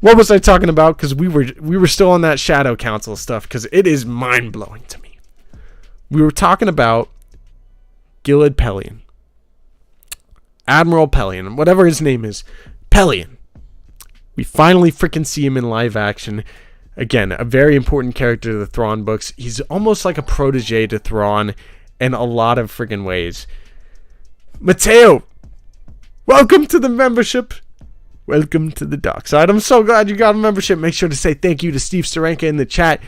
What was I talking about? Because we were still on that Shadow Council stuff, because it is mind-blowing to me. We were talking about Gilad Pellaeon. Admiral Pellaeon, whatever his name is. Pellaeon. We finally freaking see him in live action. Again, a very important character to the Thrawn books. He's almost like a protege to Thrawn in a lot of freaking ways. Mateo, welcome to the membership. Welcome to the dark side. I'm so glad you got a membership. Make sure to say thank you to Steve Staranka in the chat.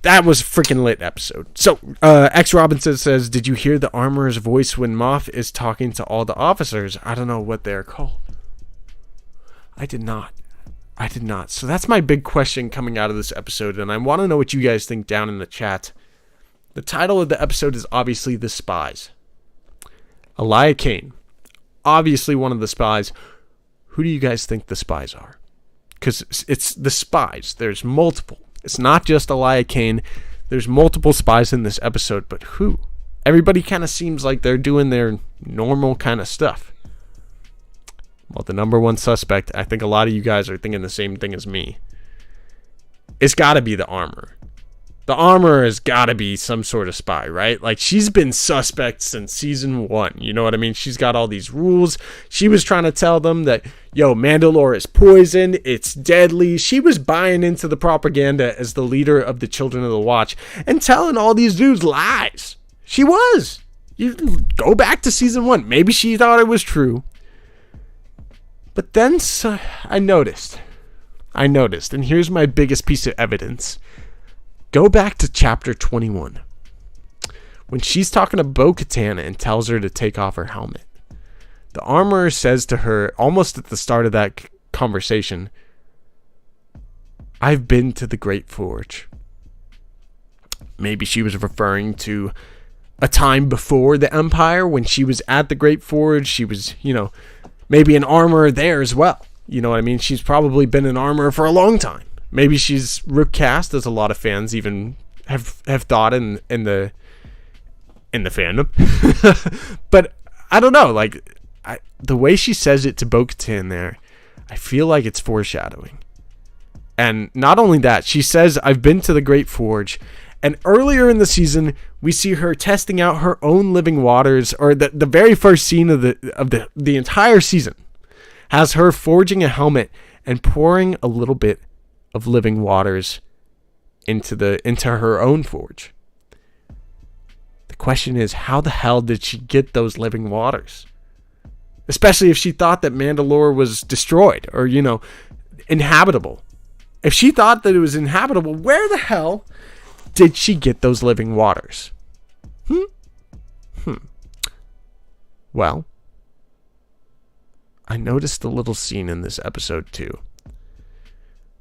That was a freaking lit episode. So, X Robinson says, did you hear the armorer's voice when Moff is talking to all the officers? I don't know what they're called. I did not. So that's my big question coming out of this episode, and I want to know what you guys think down in the chat. The title of the episode is obviously The Spies. Elia Kane, obviously one of the spies. Who do you guys think the spies are? Because it's the spies. There's multiple. It's not just Elia Kane. There's multiple spies in this episode, but who? Everybody kind of seems like they're doing their normal kind of stuff. Well, the number one suspect, I think a lot of you guys are thinking the same thing as me. It's got to be the armor. The Armorer has got to be some sort of spy, right? Like, she's been suspect since season 1. You know what I mean? She's got all these rules. She was trying to tell them that, yo, Mandalore is poisoned. It's deadly. She was buying into the propaganda as the leader of the Children of the Watch and telling all these dudes lies. She was. You go back to season 1. Maybe she thought it was true. But then I noticed, and here's my biggest piece of evidence. Go back to chapter 21. When she's talking to Bo-Katan and tells her to take off her helmet, the Armorer says to her, almost at the start of that conversation, I've been to the Great Forge. Maybe she was referring to a time before the Empire when she was at the Great Forge. She was, maybe an armorer there as well. You know what I mean? She's probably been an armorer for a long time. Maybe she's recast, as a lot of fans even have thought in the fandom. But I don't know. Like, the way she says it to Bo-Katan there, I feel like it's foreshadowing. And not only that, she says, I've been to the Great Forge. And earlier in the season, we see her testing out her own living waters, or the very first scene of the entire season has her forging a helmet and pouring a little bit of living waters into her own forge. The question is, how the hell did she get those living waters? Especially if she thought that Mandalore was destroyed or, inhabitable. If she thought that it was inhabitable, where the hell did she get those living waters? Well, I noticed a little scene in this episode too,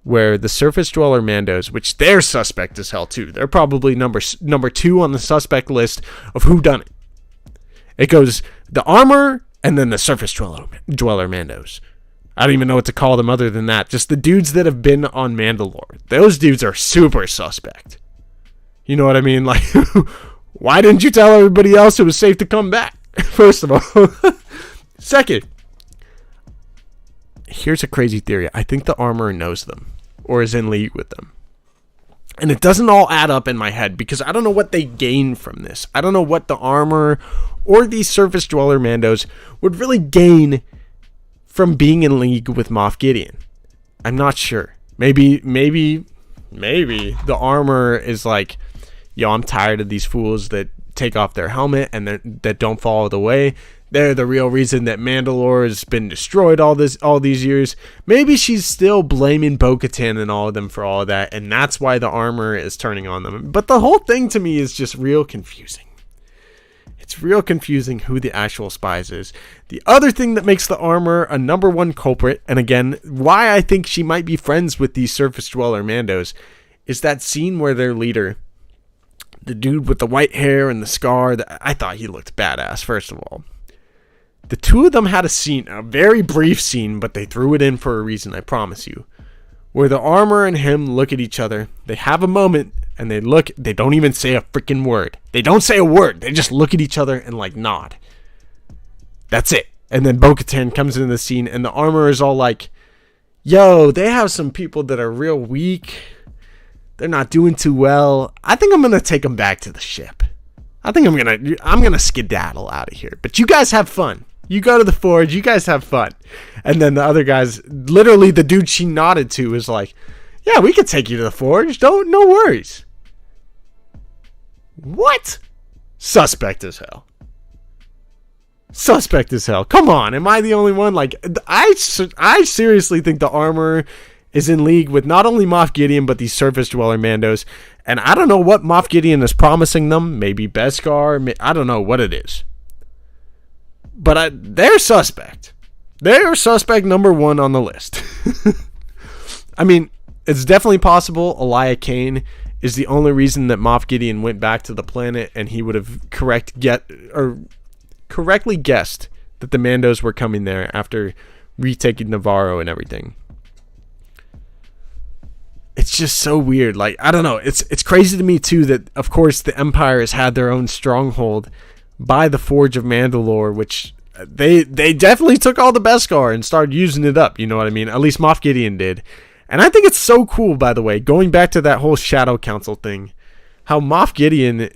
where the surface dweller Mandos, which they're suspect as hell too. They're probably number 2 on the suspect list of who done it. It goes the Armorer and then the surface dweller Mandos. I don't even know what to call them other than that. Just the dudes that have been on Mandalore. Those dudes are super suspect. You know what I mean? Like, why didn't you tell everybody else it was safe to come back? First of all. Second, here's a crazy theory. I think the Armorer knows them or is in league with them. And it doesn't all add up in my head because I don't know what they gain from this. I don't know what the Armorer or these surface dweller Mandos would really gain from being in league with Moff Gideon. I'm not sure. Maybe the Armorer is like, yo, I'm tired of these fools that take off their helmet and that don't follow the way. They're the real reason that Mandalore has been destroyed all these years. Maybe she's still blaming Bo-Katan and all of them for all of that, and that's why the Armorer is turning on them. But the whole thing to me is just real confusing. It's real confusing who the actual spies is. The other thing that makes the Armorer a number 1 culprit, and again, why I think she might be friends with these surface dweller Mandos, is that scene where their leader, the dude with the white hair and the scar, I thought he looked badass, first of all. The two of them had a scene, a very brief scene, but they threw it in for a reason, I promise you, where the Armorer and him look at each other. They have a moment, and they don't even say a freaking word. They don't say a word. They just look at each other and nod. That's it. And then Bo-Katan comes into the scene, and the Armorer is all like, yo, they have some people that are real weak. They're not doing too well. I think I'm going to take them back to the ship. I think I'm going to skedaddle out of here. But you guys have fun. You go to the forge. You guys have fun. And then the other guys, literally the dude she nodded to is like, yeah, we could take you to the forge. No worries. What? Suspect as hell. Suspect as hell. Come on. Am I the only one? Like, I seriously think the Armorer is in league with not only Moff Gideon, but these surface dweller Mandos. And I don't know what Moff Gideon is promising them. Maybe Beskar. I don't know what it is. But they're suspect. They're suspect number 1 on the list. I mean, it's definitely possible Elia Kane is the only reason that Moff Gideon went back to the planet, and he would have correctly guessed that the Mandos were coming there after retaking Navarro and everything. It's just so weird. Like, I don't know. It's crazy to me too that, of course, the Empire has had their own stronghold by the Forge of Mandalore, which they definitely took all the Beskar and started using it up. You know what I mean? At least Moff Gideon did. And I think it's so cool, by the way, going back to that whole Shadow Council thing. how Moff Gideon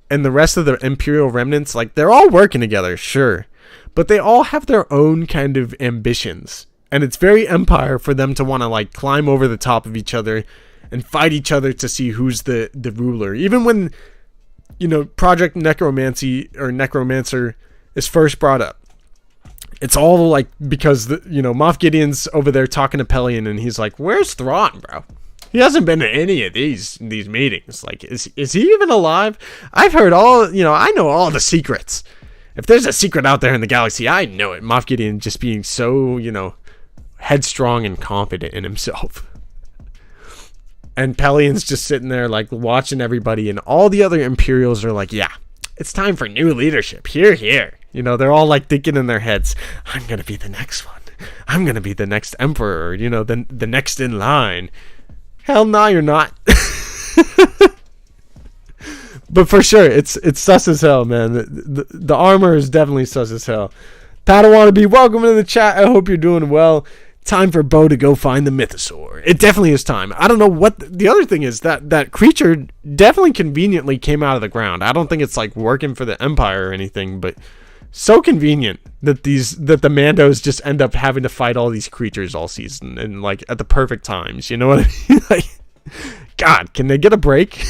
and the rest of the Imperial remnants, like, they're all working together, sure, but they all have their own kind of ambitions, and it's very Empire for them to want to, like, climb over the top of each other and fight each other to see who's the ruler. Even when, you know, Project Necromancy or Necromancer is first brought up, it's all like because Moff Gideon's over there talking to Pelion, and he's like, "Where's Thrawn, bro? He hasn't been to any of these meetings. Like, is he even alive? I've heard all, I know all the secrets. If there's a secret out there in the galaxy, I know it." Moff Gideon just being so, headstrong and confident in himself. And Pelion's just sitting there, like, watching everybody, and all the other Imperials are like, "Yeah, it's time for new leadership. Here, here." They're all, like, thinking in their heads, "I'm going to be the next one. I'm going to be the next emperor, the next in line." Hell no, you're not. But for sure, it's sus as hell, man. The armor is definitely sus as hell. Padawan, welcome to the chat. I hope you're doing well. Time for Bo to go find the mythosaur. It definitely is time. I don't know what the other thing is. That creature definitely conveniently came out of the ground. I don't think it's like working for the Empire or anything, but so convenient that the Mandos just end up having to fight all these creatures all season and like at the perfect times. You know what I mean? Like, God, can they get a break?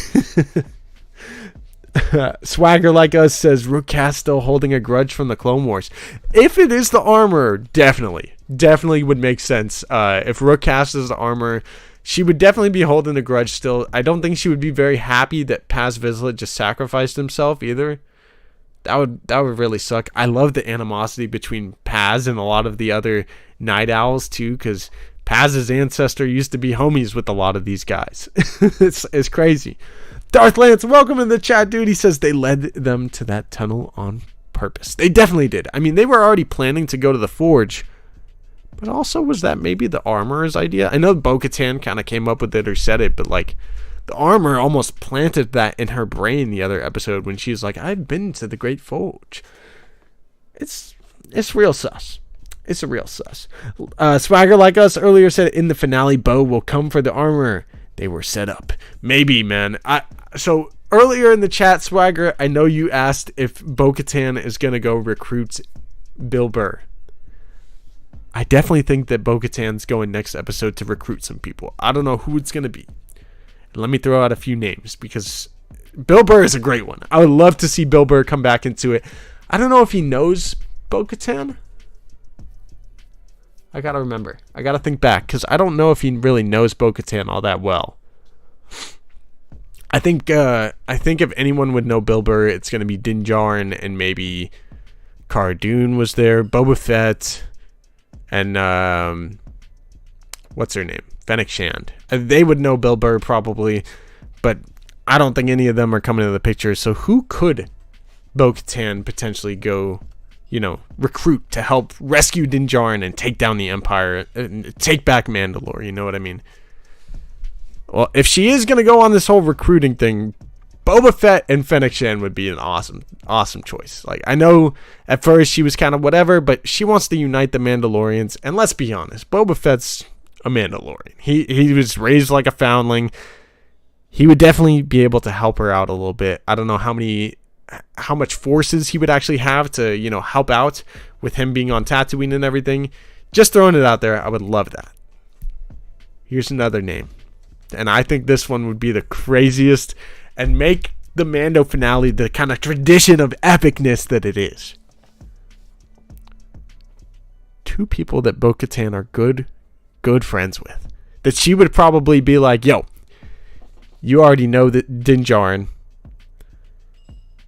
Swagger Like Us says Rookcast still holding a grudge from the Clone Wars. If it is the armor, definitely would make sense. If Rookcast is the armor, she would definitely be holding a grudge still. I don't think she would be very happy that Paz Vizsla just sacrificed himself either. That would really suck. I love the animosity between Paz and a lot of the other Night Owls too, because Paz's ancestor used to be homies with a lot of these guys. It's crazy. Darth Lance, welcome in the chat, dude. He says they led them to that tunnel on purpose. They definitely did. I mean, they were already planning to go to the Forge, but also was that maybe the armorer's idea? I know Bo-Katan kind of came up with it or said it, but like the armor almost planted that in her brain the other episode when she's like, "I've been to the Great Forge." It's real sus. It's a real sus. Swagger Like Us earlier said in the finale, Bo will come for the armor. They were set up. Maybe, man. So earlier in the chat, Swagger, I know you asked if Bo-Katan is going to go recruit Bill Burr. I definitely think that Bo-Katan's going next episode to recruit some people. I don't know who it's going to be. Let me throw out a few names because Bill Burr is a great one. I would love to see Bill Burr come back into it. I don't know if he knows Bo-Katan. I got to remember. I got to think back because I don't know if he really knows Bo-Katan all that well. I think if anyone would know Bill Burr, it's going to be Din Djarin and maybe Cara Dune was there, Boba Fett, and what's her name? Fennec Shand. They would know Bill Burr probably, but I don't think any of them are coming into the picture. So who could Bo-Katan potentially go, recruit to help rescue Din Djarin and take down the Empire and take back Mandalore? You know what I mean? Well, if she is going to go on this whole recruiting thing, Boba Fett and Fennec Shand would be an awesome choice. Like, I know at first she was kind of whatever, but she wants to unite the Mandalorians. And let's be honest, Boba Fett's a Mandalorian. He was raised like a foundling. He would definitely be able to help her out a little bit. I don't know how much forces he would actually have to, help out with him being on Tatooine and everything. Just throwing it out there, I would love that. Here's another name. And I think this one would be the craziest and make the Mando finale the kind of tradition of epicness that it is. Two people that Bo-Katan are good friends with. That she would probably be like, "Yo, you already know that Din Djarin."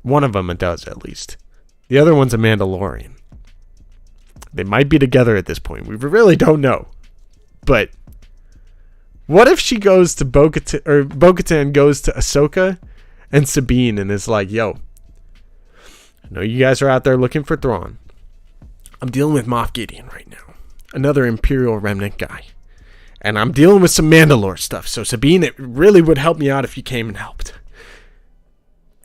One of them does, at least. The other one's a Mandalorian. They might be together at this point. We really don't know. But what if she goes to Bo-Katan, or Bo-Katan goes to Ahsoka and Sabine and is like, "Yo, I know you guys are out there looking for Thrawn. I'm dealing with Moff Gideon right now. Another Imperial Remnant guy. And I'm dealing with some Mandalore stuff. So Sabine, it really would help me out if you came and helped.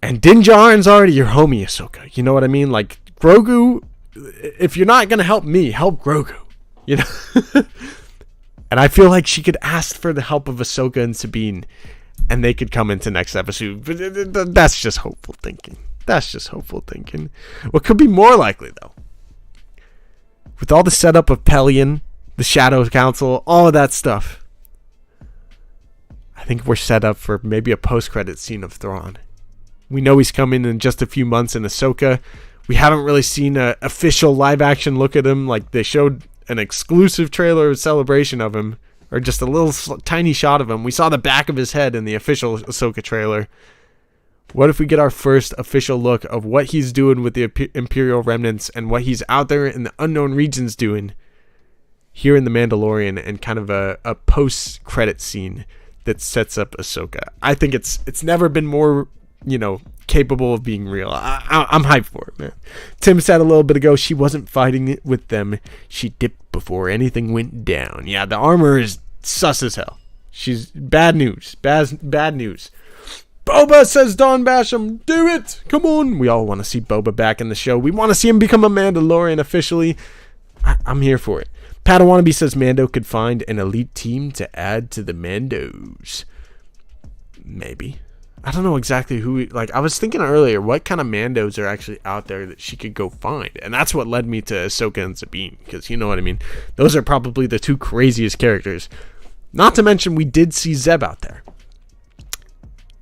And Din Djarin's already your homie, Ahsoka. You know what I mean? Like, Grogu, if you're not going to help me, help Grogu. And I feel like she could ask for the help of Ahsoka and Sabine. and they could come into next episode. But that's just hopeful thinking. That's just hopeful thinking. What could be more likely, though? With all the setup of Pelion, the Shadow Council, all of that stuff, I think we're set up for maybe a post-credit scene of Thrawn. We know he's coming in just a few months in Ahsoka. We haven't really seen an official live-action look at him. Like, they showed an exclusive trailer of Celebration of him, or just a little tiny shot of him. We saw the back of his head in the official Ahsoka trailer. What if we get our first official look of what he's doing with the Imperial remnants and what he's out there in the unknown regions doing here in The Mandalorian, and kind of a post-credit scene that sets up Ahsoka? I think it's never been more, capable of being real. I'm hyped for it, man. Tim said a little bit ago she wasn't fighting with them. She dipped before anything went down. Yeah, the armor is sus as hell. She's bad news. Bad news. Boba, says Don Basham. Do it. Come on. We all want to see Boba back in the show. We want to see him become a Mandalorian officially. I'm here for it. Padawannabe says Mando could find an elite team to add to the Mandos. Maybe. I don't know exactly who. I was thinking earlier, what kind of Mandos are actually out there that she could go find? And that's what led me to Ahsoka and Sabine, because you know what I mean. Those are probably the two craziest characters. Not to mention, we did see Zeb out there.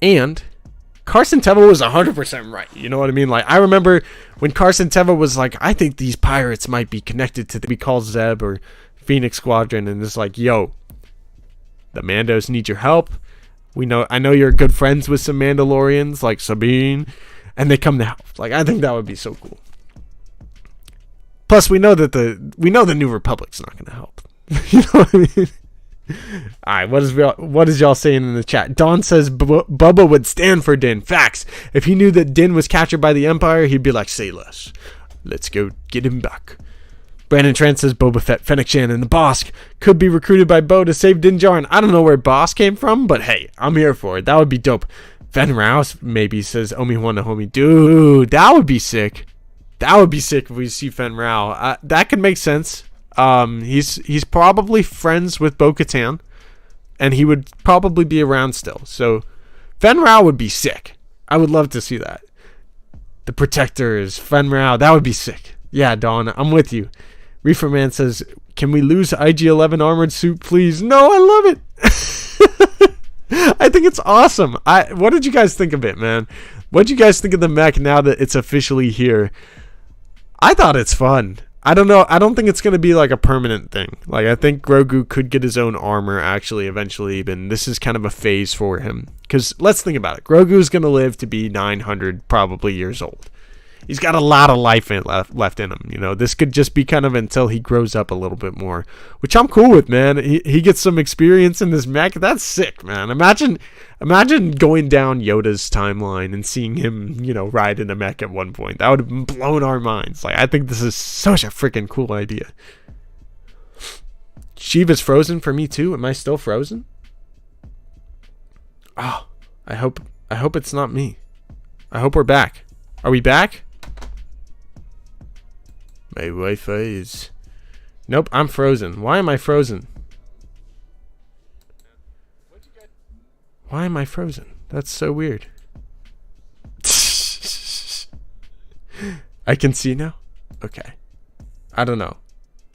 And Carson Teva was 100% right. You know what I mean? I remember when Carson Teva was like, I think these pirates might be connected to we call Zeb or Phoenix Squadron, and it's like, yo, the Mandos need your help. I know you're good friends with some Mandalorians like Sabine, and they come to help. I think that would be so cool. Plus, we know the New Republic's not going to help. You know what I mean? Alright, what is y'all saying in the chat? Don says Bubba would stand for Din. Facts. If he knew that Din was captured by the Empire, he'd be like, say less. Let's go get him back. Brandon Trent says Boba Fett, Fennec Shan, and the Bosk could be recruited by Bo to save Din Djarin. I don't know where Bosk came from, but hey, I'm here for it. That would be dope. Fen Rouse maybe says Omi-Wan Nahomi. Dude, that would be sick. That would be sick if we see Fen Rao. That could make sense. He's probably friends with Bo-Katan, and he would probably be around still. So Fen Rao would be sick. I would love to see that. The Protector is Fen Rao. That would be sick. Yeah, Dawn, I'm with you. Reefer Man says, can we lose IG-11 armored suit, please? No, I love it. I think it's awesome. What did you guys think of it, man? What did you guys think of the mech now that it's officially here? I thought it's fun. I don't know. I don't think it's going to be a permanent thing. I think Grogu could get his own armor actually eventually, but this is kind of a phase for him. Because let's think about it. Grogu is going to live to be 900 probably years old. He's got a lot of life left in him. This could just be kind of until he grows up a little bit more, which I'm cool with, man. He gets some experience in this mech. That's sick, man. Imagine going down Yoda's timeline and seeing him, ride in a mech at one point. That would have blown our minds. I think this is such a freaking cool idea. Sheiv is frozen for me too. Am I still frozen? Oh, I hope it's not me. I hope we're back. Are we back? My Wi-Fi is... Nope, I'm frozen. Why am I frozen? Why am I frozen? That's so weird. I can see now? Okay. I don't know.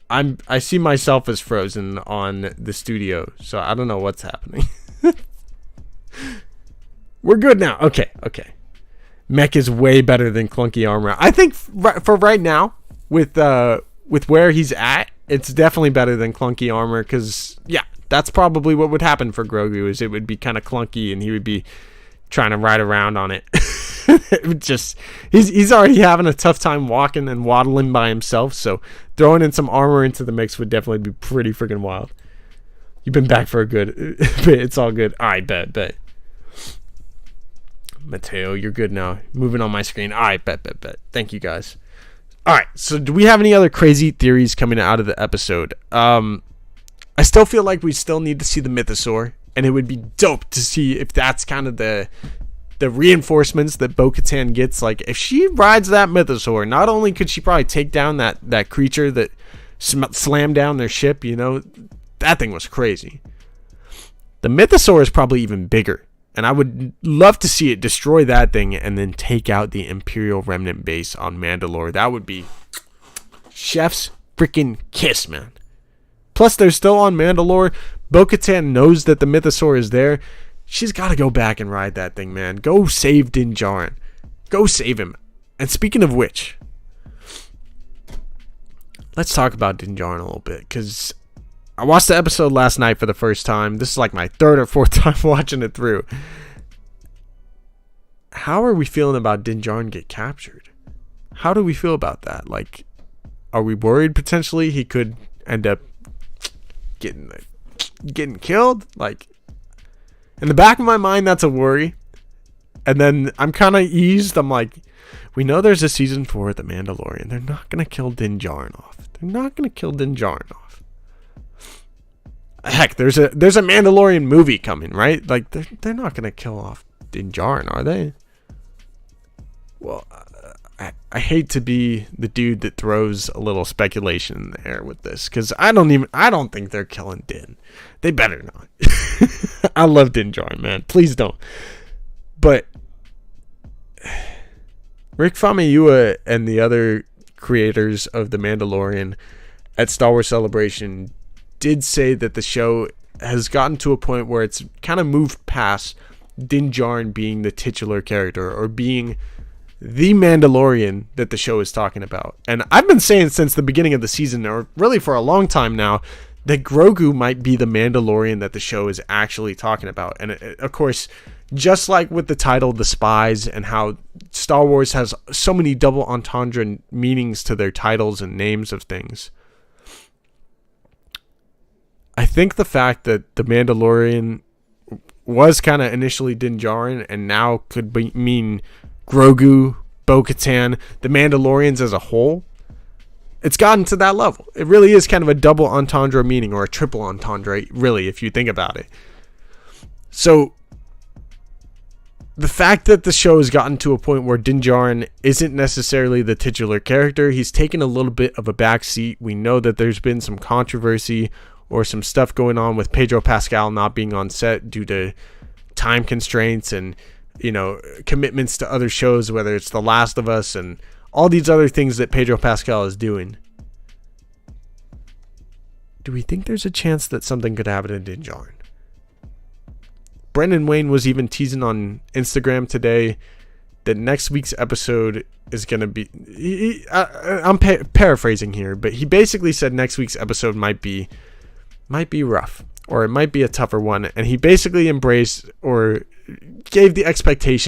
I see myself as frozen on the studio, so I don't know what's happening. We're good now. Okay. Mech is way better than clunky armor. I think for right now, with where he's at, it's definitely better than clunky armor, because yeah, that's probably what would happen for Grogu, is it would be kind of clunky and he would be trying to ride around on it. It would just, he's already having a tough time walking and waddling by himself, so throwing in some armor into the mix would definitely be pretty freaking wild. You've been back for a good bit. It's all good. Alright, bet. Mateo, you're good now. Moving on my screen. Alright, bet. Thank you guys. Alright, so do we have any other crazy theories coming out of the episode? I still feel like we still need to see the Mythosaur, and it would be dope to see if that's kind of the reinforcements that Bo-Katan gets. If she rides that Mythosaur, not only could she probably take down that creature that slammed down their ship, that thing was crazy. The Mythosaur is probably even bigger, And I would love to see it destroy that thing and then take out the Imperial Remnant base on Mandalore. That would be chef's freaking kiss, man. Plus, they're still on Mandalore. Bo-Katan knows that the Mythosaur is there. She's got to go back and ride that thing, man. Go save Din Djarin. Go save him. And speaking of which, let's talk about Din Djarin a little bit, because I watched the episode last night for the first time. This is like my third or fourth time watching it through. How are we feeling about Din Djarin get captured? How do we feel about that? Like, are we worried potentially he could end up getting killed? Like, in the back of my mind, that's a worry. And then I'm kind of eased. I'm like, we know there's a season 4 of The Mandalorian. They're not going to kill Din Djarin off. They're not going to kill Din Djarin off. Heck, there's a Mandalorian movie coming, right? Like, they're not going to kill off Din Djarin, are they? Well, I hate to be the dude that throws a little speculation in the air with this, because I don't think they're killing Din. They better not. I love Din Djarin, man. Please don't. But Rick Famuyiwa and the other creators of The Mandalorian at Star Wars Celebration did say that the show has gotten to a point where it's kind of moved past Din Djarin being the titular character or being the Mandalorian that the show is talking about. And I've been saying since the beginning of the season, or really for a long time now, that Grogu might be the Mandalorian that the show is actually talking about. And of course, just like with the title The Spies and how Star Wars has so many double entendre meanings to their titles and names of things, I think the fact that the Mandalorian was kind of initially Din Djarin and now could mean Grogu, Bo-Katan, the Mandalorians as a whole, it's gotten to that level. It really is kind of a double entendre meaning, or a triple entendre, really, if you think about it. So the fact that the show has gotten to a point where Din Djarin isn't necessarily the titular character, he's taken a little bit of a backseat. We know that there's been some controversy or some stuff going on with Pedro Pascal not being on set due to time constraints and, you know, commitments to other shows, whether it's The Last of Us and all these other things that Pedro Pascal is doing. Do we think there's a chance that something could happen to Din Djarin? Brendan Wayne was even teasing on Instagram today that next week's episode is going to be... I'm paraphrasing here, but he basically said next week's episode might be rough, or it might be a tougher one, and he basically embraced or gave the expectation